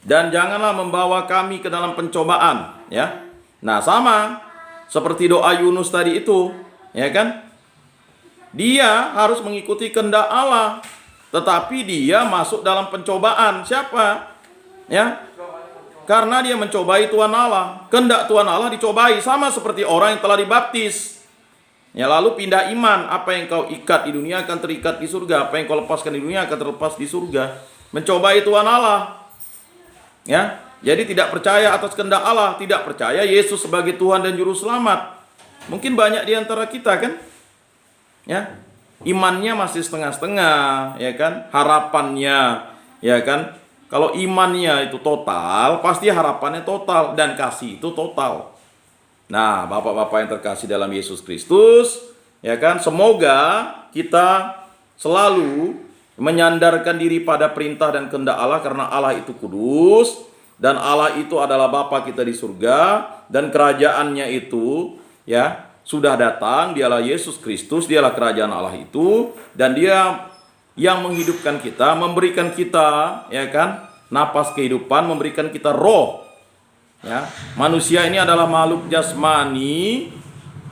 Dan janganlah membawa kami ke dalam pencobaan, ya. Nah, sama seperti doa Yunus tadi itu, ya kan? Dia harus mengikuti kehendak Allah, tetapi dia masuk dalam pencobaan. Siapa? Ya, karena dia mencobai Tuhan Allah. Kehendak Tuhan Allah dicobai, sama seperti orang yang telah dibaptis. Ya, lalu pindah iman. Apa yang kau ikat di dunia akan terikat di surga. Apa yang kau lepaskan di dunia akan terlepas di surga. Mencobai Tuhan Allah. Ya, jadi tidak percaya atas kehendak Allah, tidak percaya Yesus sebagai Tuhan dan Juru Selamat. Mungkin banyak di antara kita kan, ya, imannya masih setengah-setengah, ya kan, harapannya, ya kan. Kalau imannya itu total, pasti harapannya total dan kasih itu total. Nah, bapak-bapak yang terkasih dalam Yesus Kristus, ya kan, semoga kita selalu menyandarkan diri pada perintah dan kehendak Allah, karena Allah itu kudus. Dan Allah itu adalah Bapa kita di surga, dan kerajaannya itu, ya, sudah datang. Dialah Yesus Kristus, dialah kerajaan Allah itu, dan dia yang menghidupkan kita, memberikan kita, ya kan, napas kehidupan, memberikan kita roh. Ya, manusia ini adalah makhluk jasmani,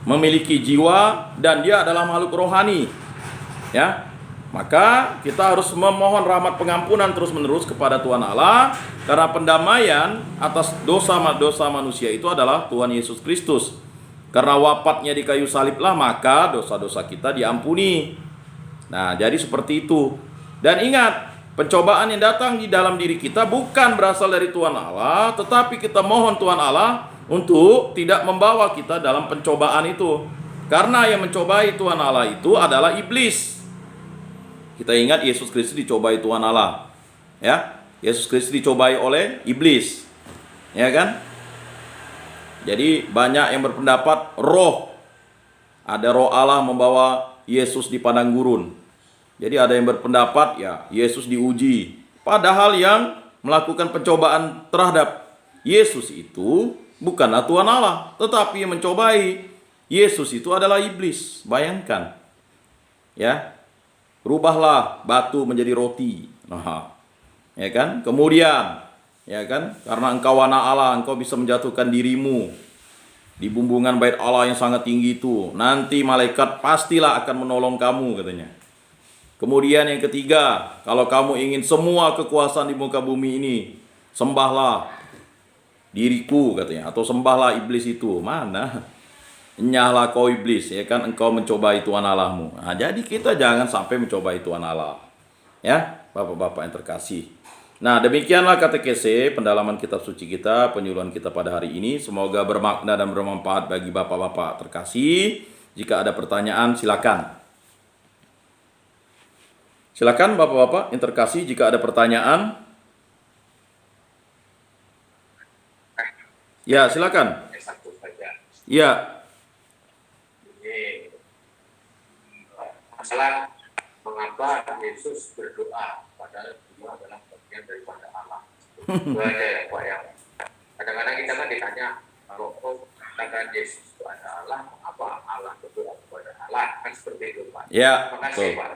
memiliki jiwa, dan dia adalah makhluk rohani. Ya. Maka kita harus memohon rahmat pengampunan terus-menerus kepada Tuhan Allah, karena pendamaian atas dosa-dosa manusia itu adalah Tuhan Yesus Kristus. Karena wafatnya di kayu saliblah, maka dosa-dosa kita diampuni. Nah, jadi seperti itu. Dan ingat, pencobaan yang datang di dalam diri kita bukan berasal dari Tuhan Allah, tetapi kita mohon Tuhan Allah untuk tidak membawa kita dalam pencobaan itu. Karena yang mencobai Tuhan Allah itu adalah iblis. Kita ingat Yesus Kristus dicobai Tuhan Allah. Ya, Yesus Kristus dicobai oleh iblis. Ya kan? Jadi banyak yang berpendapat roh, ada roh Allah membawa Yesus di padang gurun. Jadi ada yang berpendapat ya Yesus diuji. Padahal yang melakukan pencobaan terhadap Yesus itu bukanlah Tuhan Allah, tetapi yang mencobai Yesus itu adalah iblis. Bayangkan. Ya. Rubahlah batu menjadi roti. Nah, ya kan? Kemudian, ya kan? Karena engkau anak Allah, engkau bisa menjatuhkan dirimu di bumbungan bait Allah yang sangat tinggi itu. Nanti malaikat pastilah akan menolong kamu, katanya. Kemudian yang ketiga, kalau kamu ingin semua kekuasaan di muka bumi ini, sembahlah diriku, katanya, atau sembahlah iblis itu. Mana? Nyahlah kau iblis, ya kan, engkau mencobai Tuhan Allahmu. Nah, jadi kita jangan sampai mencobai Tuhan Allah. Ya, Bapak-bapak yang terkasih. Nah, demikianlah katekese, pendalaman kitab suci kita, penyuluhan kita pada hari ini. Semoga bermakna dan bermanfaat bagi Bapak-bapak terkasih. Jika ada pertanyaan, silakan. Silakan Bapak-bapak yang terkasih, jika ada pertanyaan. Ya, silakan. Satu saja. Ya. Ini masalah mengapa Yesus berdoa padahal dia adalah bagian daripada Allah. Itu aja ya Pak ya. Kadang-kadang kita kan ditanya kalau katakan Yesus itu ada Allah, mengapa Allah berdoa kepada Allah? Kan seperti itu Pak. Ya, Terima kasih Pak.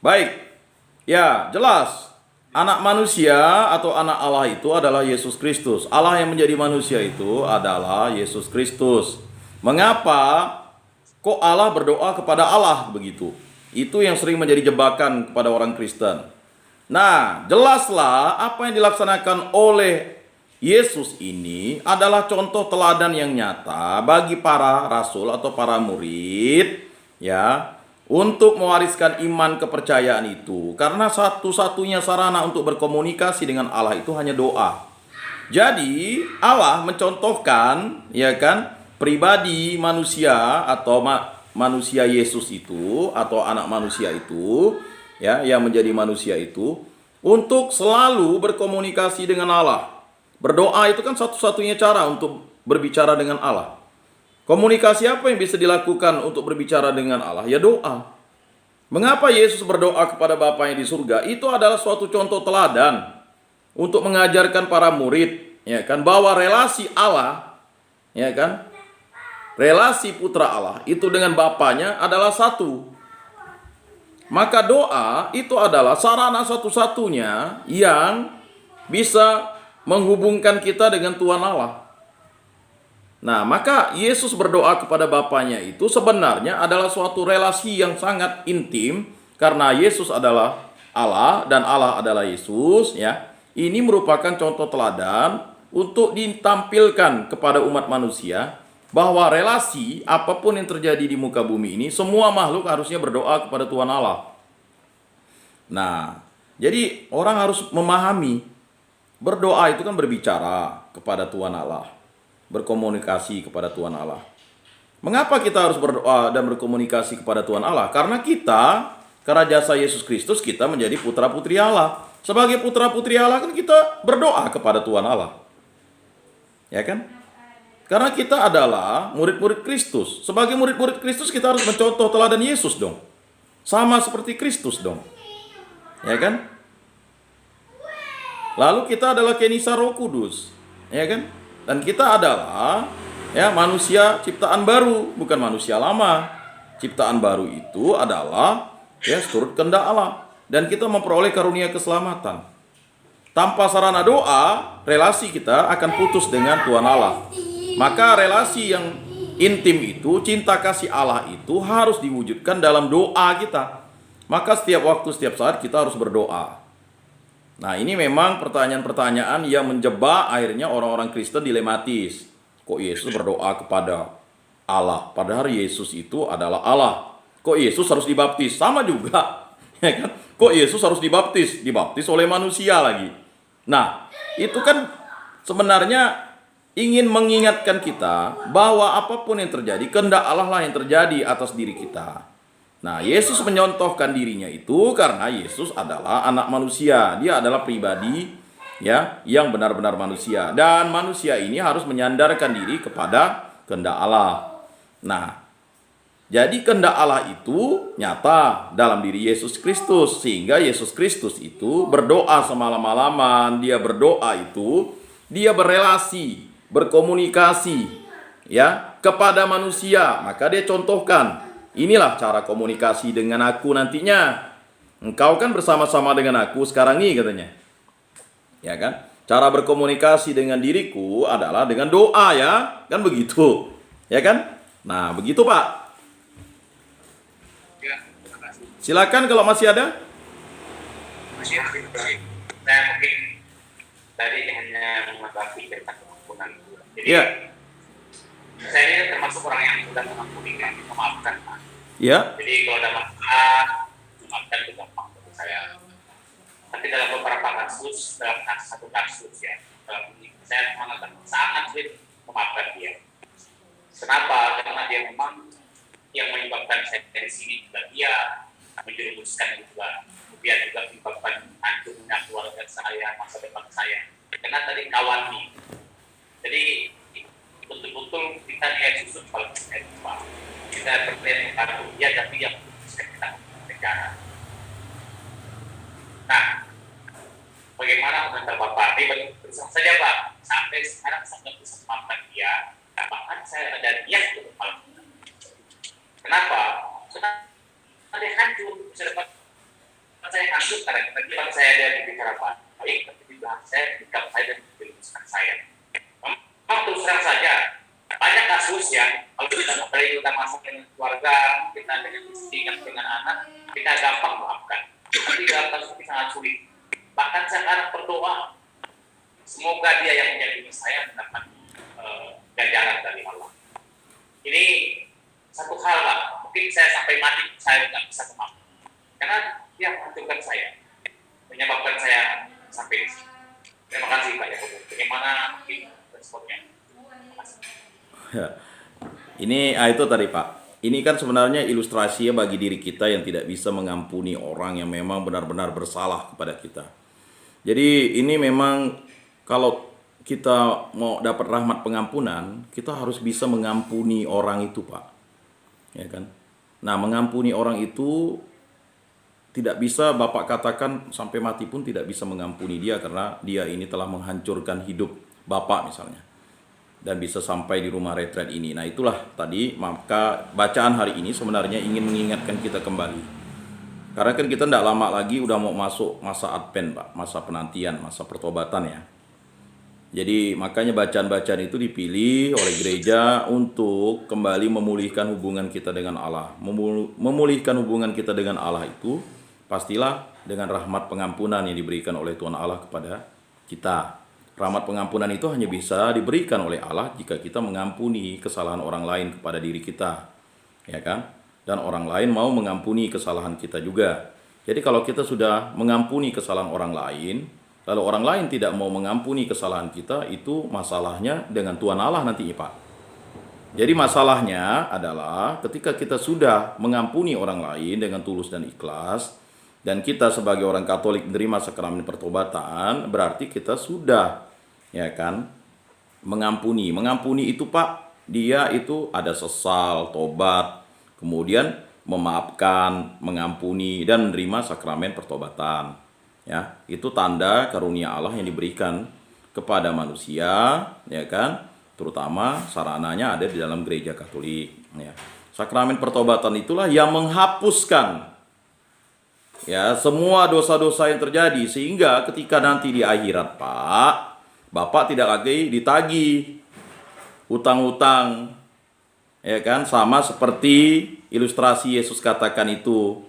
Baik. Ya, jelas. Anak manusia atau anak Allah itu adalah Yesus Kristus. Allah yang menjadi manusia itu adalah Yesus Kristus. Mengapa kok Allah berdoa kepada Allah begitu? Itu yang sering menjadi jebakan kepada orang Kristen. Nah, jelaslah apa yang dilaksanakan oleh Yesus ini adalah contoh teladan yang nyata bagi para rasul atau para murid, ya, untuk mewariskan iman kepercayaan itu. Karena satu-satunya sarana untuk berkomunikasi dengan Allah itu hanya doa. Jadi Allah mencontohkan, ya kan, pribadi manusia atau manusia Yesus itu atau anak manusia itu, ya, yang menjadi manusia itu untuk selalu berkomunikasi dengan Allah. Berdoa itu kan satu-satunya cara untuk berbicara dengan Allah. Komunikasi apa yang bisa dilakukan untuk berbicara dengan Allah? Ya doa. Mengapa Yesus berdoa kepada Bapa yang di surga? Itu adalah suatu contoh teladan untuk mengajarkan para murid, ya kan, bahwa relasi Allah, ya kan, relasi putra Allah itu dengan Bapanya adalah satu. Maka doa itu adalah sarana satu-satunya yang bisa menghubungkan kita dengan Tuhan Allah. Nah, maka Yesus berdoa kepada Bapanya itu sebenarnya adalah suatu relasi yang sangat intim karena Yesus adalah Allah dan Allah adalah Yesus, ya. Ini merupakan contoh teladan untuk ditampilkan kepada umat manusia bahwa relasi apapun yang terjadi di muka bumi ini semua makhluk harusnya berdoa kepada Tuhan Allah. Nah, jadi orang harus memahami berdoa itu kan berbicara kepada Tuhan Allah, berkomunikasi kepada Tuhan Allah. Mengapa kita harus berdoa dan berkomunikasi kepada Tuhan Allah? Karena kita, karena jasa Yesus Kristus, kita menjadi putra-putri Allah. Sebagai putra-putri Allah kan kita berdoa kepada Tuhan Allah. Ya kan? Karena kita adalah murid-murid Kristus. Sebagai murid-murid Kristus kita harus mencontoh teladan Yesus dong. Sama seperti Kristus dong. Ya kan? Lalu kita adalah Kenisa Roh Kudus. Ya kan? Dan kita adalah, ya, manusia ciptaan baru, bukan manusia lama. Ciptaan baru itu adalah, ya, seturut kehendak Allah, dan kita memperoleh karunia keselamatan. Tanpa sarana doa, relasi kita akan putus dengan Tuhan Allah. Maka relasi yang intim itu, cinta kasih Allah itu harus diwujudkan dalam doa kita. Maka setiap waktu, setiap saat kita harus berdoa. Nah, ini memang pertanyaan-pertanyaan yang menjebak akhirnya orang-orang Kristen dilematis. Kok Yesus berdoa kepada Allah? Padahal Yesus itu adalah Allah. Kok Yesus harus dibaptis? Sama juga. Ya kan? Kok Yesus harus dibaptis? Dibaptis oleh manusia lagi. Nah, itu kan sebenarnya ingin mengingatkan kita bahwa apapun yang terjadi, kehendak Allah lah yang terjadi atas diri kita. Nah, Yesus menyontohkan dirinya itu karena Yesus adalah anak manusia. Dia adalah pribadi, ya, yang benar-benar manusia. Dan manusia ini harus menyandarkan diri kepada kehendak Allah. Nah, jadi kehendak Allah itu nyata dalam diri Yesus Kristus. Sehingga Yesus Kristus itu berdoa semalam-malaman. Dia berdoa itu, dia berelasi, berkomunikasi, ya, kepada manusia. Maka dia contohkan, inilah cara komunikasi dengan aku nantinya. Engkau kan bersama-sama dengan aku sekarang ini, katanya. Ya kan? Cara berkomunikasi dengan diriku adalah dengan doa, ya. Kan begitu. Ya kan? Nah, begitu, Pak. Ya, terima kasih. Silakan kalau masih ada. Masih ada. Saya mungkin tadi hanya menanggapi tentang kemampuan. Jadi, Ya. Saya ini termasuk orang yang mudah mengampuni, kan, memaafkan. Pak. Ya, Jadi kalau ada masalah, memaafkan itu gampang untuk saya. Tapi dalam beberapa kasus, dalam satu kasus ya, dalam ini saya mengatakan sangat sulit memaafkan dia. Kenapa? Karena dia memang yang menyebabkan saya dari sini juga dia, menjerumuskan juga, dia juga menyebabkan hancurnya keluarga saya, masa depan saya. Karena tadi kawan nih. Jadi betul-betul kita lihat susut kalau kita lupa. Kita berpikir kartu dia, tapi yang bisa kita negara. Nah, bagaimana komentar Bapak? Ini berusaha saja Pak, sampai sekarang saya nggak bisa memaafkan dia. Bahkan saya ada niat untuk memaafkan. Kenapa? Karena dia hancur, bisa dapat saya hancur karena ketika saya ada di bicara baik, tapi di belakang saya, sikap saya dan keputusan saya. Memang terus terang saja, banyak kasus yang kalau kita apalagi kita masak dengan keluarga, kita dengan istri, dengan anak, kita gampang memaafkan. Tapi dalam kasus ini sangat sulit. Bahkan saya sekarang berdoa, semoga dia yang menjadi saya mendapat ganjaran dari Allah. Ini satu hal Pak, mungkin saya sampai mati saya tidak bisa memaafkan. Karena dia menghancurkan saya, menyebabkan saya sampai di sini. Terima kasih Pak Yakobus. Bagaimana mungkin responnya? Terima kasih. ya. Ini itu tadi Pak. Ini kan sebenarnya ilustrasinya bagi diri kita yang tidak bisa mengampuni orang yang memang benar-benar bersalah kepada kita. Jadi ini memang kalau kita mau dapat rahmat pengampunan, kita harus bisa mengampuni orang itu, Pak. Ya kan? Nah, mengampuni orang itu tidak bisa Bapak katakan sampai mati pun tidak bisa mengampuni dia karena dia ini telah menghancurkan hidup Bapak misalnya. Dan bisa sampai di rumah retret ini. Nah, itulah tadi maka bacaan hari ini sebenarnya ingin mengingatkan kita kembali. Karena kan kita tidak lama lagi udah mau masuk masa Advent, Pak, masa penantian, masa pertobatan ya. Jadi makanya bacaan-bacaan itu dipilih oleh gereja untuk kembali memulihkan hubungan kita dengan Allah. Memulihkan hubungan kita dengan Allah itu pastilah dengan rahmat pengampunan yang diberikan oleh Tuhan Allah kepada kita. Rahmat pengampunan itu hanya bisa diberikan oleh Allah jika kita mengampuni kesalahan orang lain kepada diri kita. Ya kan? Dan orang lain mau mengampuni kesalahan kita juga. Jadi kalau kita sudah mengampuni kesalahan orang lain, lalu orang lain tidak mau mengampuni kesalahan kita, itu masalahnya dengan Tuhan Allah nanti, Pak. Jadi masalahnya adalah ketika kita sudah mengampuni orang lain dengan tulus dan ikhlas, dan kita sebagai orang Katolik menerima sakramen pertobatan, berarti kita sudah, ya kan, mengampuni. Mengampuni itu, Pak, dia itu ada sesal, tobat, kemudian memaafkan, mengampuni, dan menerima sakramen pertobatan. Ya, itu tanda karunia Allah yang diberikan kepada manusia, ya kan? Terutama sarananya ada di dalam gereja Katolik, ya. Sakramen pertobatan itulah yang menghapuskan ya semua dosa-dosa yang terjadi sehingga ketika nanti di akhirat, Pak, Bapak tidak lagi ditagih utang-utang. Ya kan? Sama seperti ilustrasi Yesus katakan itu.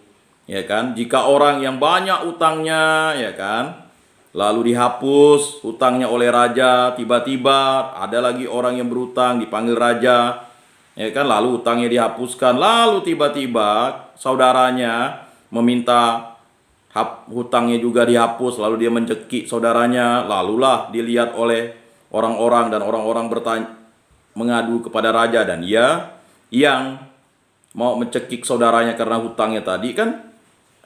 Ya kan, jika orang yang banyak utangnya, ya kan, lalu dihapus utangnya oleh raja, tiba-tiba ada lagi orang yang berutang dipanggil raja, ya kan, lalu utangnya dihapuskan, lalu tiba-tiba saudaranya meminta hutangnya juga dihapus, lalu dia mencekik saudaranya, lalulah dilihat oleh orang-orang dan orang-orang bertanya, mengadu kepada raja, dan dia yang mau mencekik saudaranya karena hutangnya tadi kan.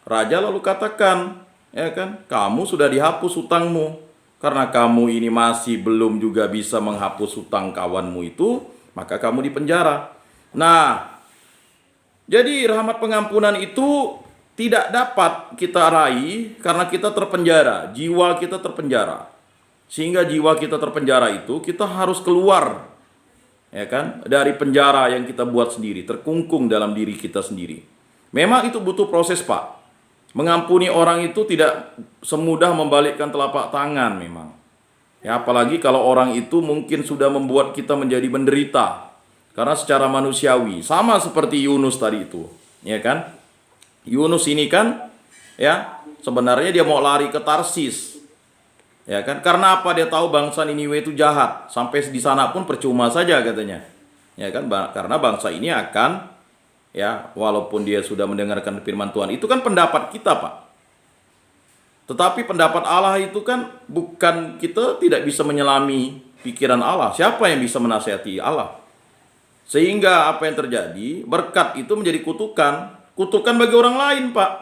Raja lalu katakan, ya kan, kamu sudah dihapus hutangmu. Karena kamu ini masih belum juga bisa menghapus hutang kawanmu itu, maka kamu dipenjara. Nah, jadi rahmat pengampunan itu tidak dapat kita raih karena kita terpenjara, jiwa kita terpenjara. Sehingga jiwa kita terpenjara itu kita harus keluar, ya kan, dari penjara yang kita buat sendiri, terkungkung dalam diri kita sendiri. Memang itu butuh proses, Pak. Mengampuni orang itu tidak semudah membalikkan telapak tangan memang. Ya, apalagi kalau orang itu mungkin sudah membuat kita menjadi menderita. Karena secara manusiawi, sama seperti Yunus tadi itu, ya kan? Yunus ini kan, ya, sebenarnya dia mau lari ke Tarsis. Ya kan? Karena apa? Dia tahu bangsa Niniwe itu jahat. Sampai di sana pun percuma saja katanya. Ya kan, karena bangsa ini akan, ya, walaupun dia sudah mendengarkan firman Tuhan, itu kan pendapat kita, Pak. Tetapi pendapat Allah itu kan bukan, kita tidak bisa menyelami pikiran Allah. Siapa yang bisa menasihati Allah? Sehingga apa yang terjadi, berkat itu menjadi kutukan. Kutukan bagi orang lain, Pak.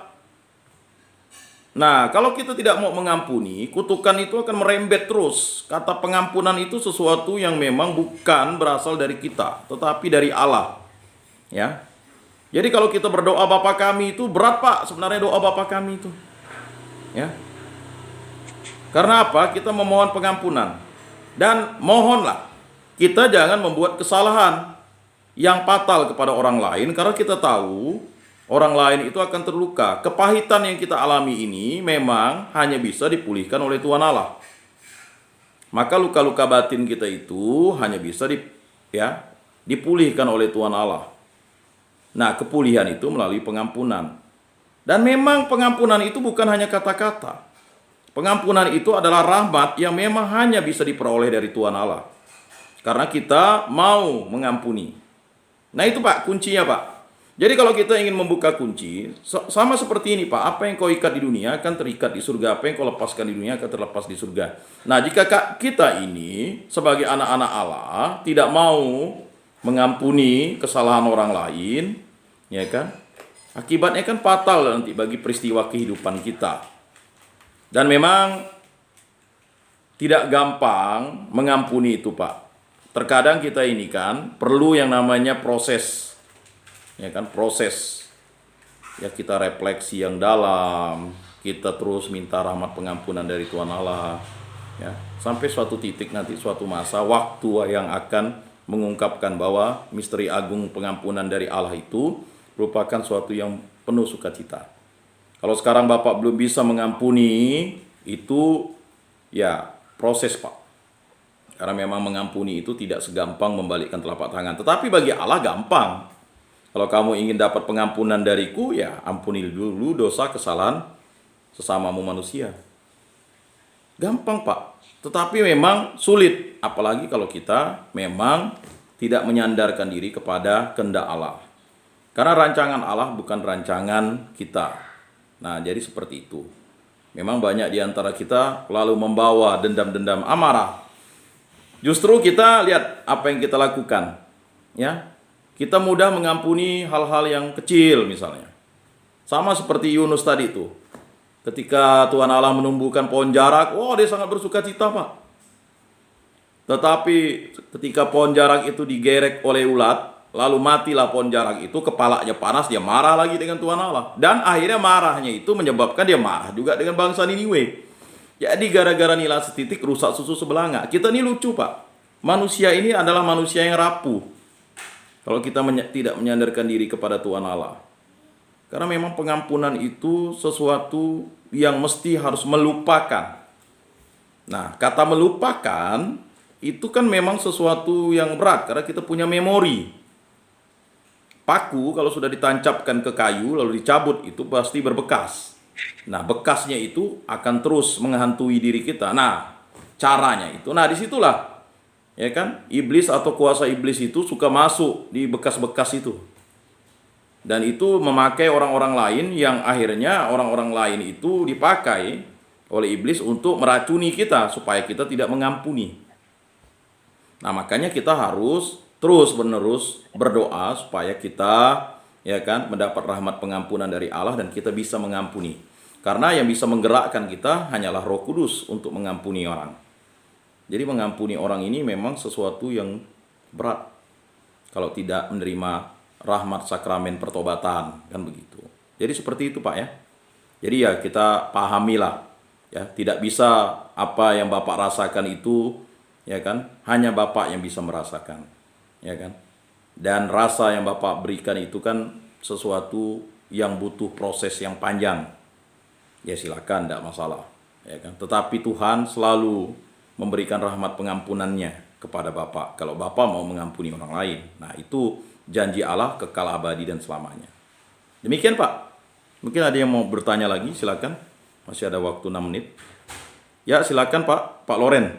Nah, kalau kita tidak mau mengampuni, kutukan itu akan merembet terus. Kata pengampunan itu sesuatu yang memang bukan berasal dari kita, tetapi dari Allah. Ya. Jadi kalau kita berdoa Bapa kami itu berat, Pak, sebenarnya doa Bapa kami itu. Ya. Karena apa? Kita memohon pengampunan. Dan mohonlah kita jangan membuat kesalahan yang fatal kepada orang lain, karena kita tahu orang lain itu akan terluka. Kepahitan yang kita alami ini memang hanya bisa dipulihkan oleh Tuhan Allah. Maka luka-luka batin kita itu hanya bisa dipulihkan oleh Tuhan Allah. Nah, kepulihan itu melalui pengampunan. Dan memang pengampunan itu bukan hanya kata-kata. Pengampunan itu adalah rahmat yang memang hanya bisa diperoleh dari Tuhan Allah. Karena kita mau mengampuni. Nah itu, Pak, kuncinya, Pak. Jadi kalau kita ingin membuka kunci, sama seperti ini, Pak. Apa yang kau ikat di dunia akan terikat di surga. Apa yang kau lepaskan di dunia akan terlepas di surga. Nah, jika kita ini sebagai anak-anak Allah tidak mau mengampuni kesalahan orang lain, ya kan? Akibatnya kan fatal nanti bagi peristiwa kehidupan kita. Dan memang tidak gampang mengampuni itu, Pak. Terkadang kita ini kan perlu yang namanya proses. Ya kan, proses. Ya, kita refleksi yang dalam, kita terus minta rahmat pengampunan dari Tuhan Allah. Ya, sampai suatu titik nanti, suatu masa waktu yang akan mengungkapkan bahwa misteri agung pengampunan dari Allah itu merupakan suatu yang penuh sukacita. Kalau sekarang Bapak belum bisa mengampuni, itu ya proses, Pak. Karena memang mengampuni itu tidak segampang membalikkan telapak tangan. Tetapi bagi Allah gampang. Kalau kamu ingin dapat pengampunan dariku, ya ampuni dulu dosa kesalahan sesamamu manusia. Gampang, Pak. Tetapi memang sulit. Apalagi kalau kita memang tidak menyandarkan diri kepada kehendak Allah. Karena rancangan Allah bukan rancangan kita. Nah, jadi seperti itu. Memang banyak di antara kita lalu membawa dendam-dendam amarah. Justru kita lihat apa yang kita lakukan. Ya. Kita mudah mengampuni hal-hal yang kecil misalnya. Sama seperti Yunus tadi itu. Ketika Tuhan Allah menumbuhkan pohon jarak, dia sangat bersuka cita, Pak. Tetapi ketika pohon jarak itu digerek oleh ulat, lalu matilah pohon jarak itu, kepalanya panas, dia marah lagi dengan Tuhan Allah. Dan akhirnya marahnya itu menyebabkan dia marah juga dengan bangsa Niniwe. Jadi gara-gara nila setitik rusak susu sebelanga. Kita ini lucu, Pak. Manusia ini adalah manusia yang rapuh. Kalau kita tidak menyandarkan diri kepada Tuhan Allah. Karena memang pengampunan itu sesuatu yang mesti harus melupakan. Nah, kata melupakan itu kan memang sesuatu yang berat. Karena kita punya memori. Paku kalau sudah ditancapkan ke kayu lalu dicabut itu pasti berbekas. Nah, bekasnya itu akan terus menghantui diri kita. Nah, caranya itu. Nah, disitulah, ya kan, iblis atau kuasa iblis itu suka masuk di bekas-bekas itu. Dan itu memakai orang-orang lain yang akhirnya orang-orang lain itu dipakai oleh iblis untuk meracuni kita supaya kita tidak mengampuni. Nah, makanya kita harus terus-menerus berdoa supaya kita, ya kan, mendapat rahmat pengampunan dari Allah dan kita bisa mengampuni. Karena yang bisa menggerakkan kita hanyalah Roh Kudus untuk mengampuni orang. Jadi mengampuni orang ini memang sesuatu yang berat kalau tidak menerima rahmat sakramen pertobatan, kan begitu. Jadi seperti itu, Pak, ya. Jadi ya kita pahamilah, ya, tidak bisa apa yang Bapak rasakan itu, ya kan, hanya Bapak yang bisa merasakan, ya kan. Dan rasa yang Bapak berikan itu kan sesuatu yang butuh proses yang panjang. Ya silakan, tidak masalah, ya kan. Tetapi Tuhan selalu memberikan rahmat pengampunannya kepada Bapak kalau Bapak mau mengampuni orang lain. Nah, itu janji Allah kekal abadi dan selamanya. Demikian, Pak. Mungkin ada yang mau bertanya lagi, silakan. Masih ada waktu 6 menit. Ya, silakan, Pak Loren.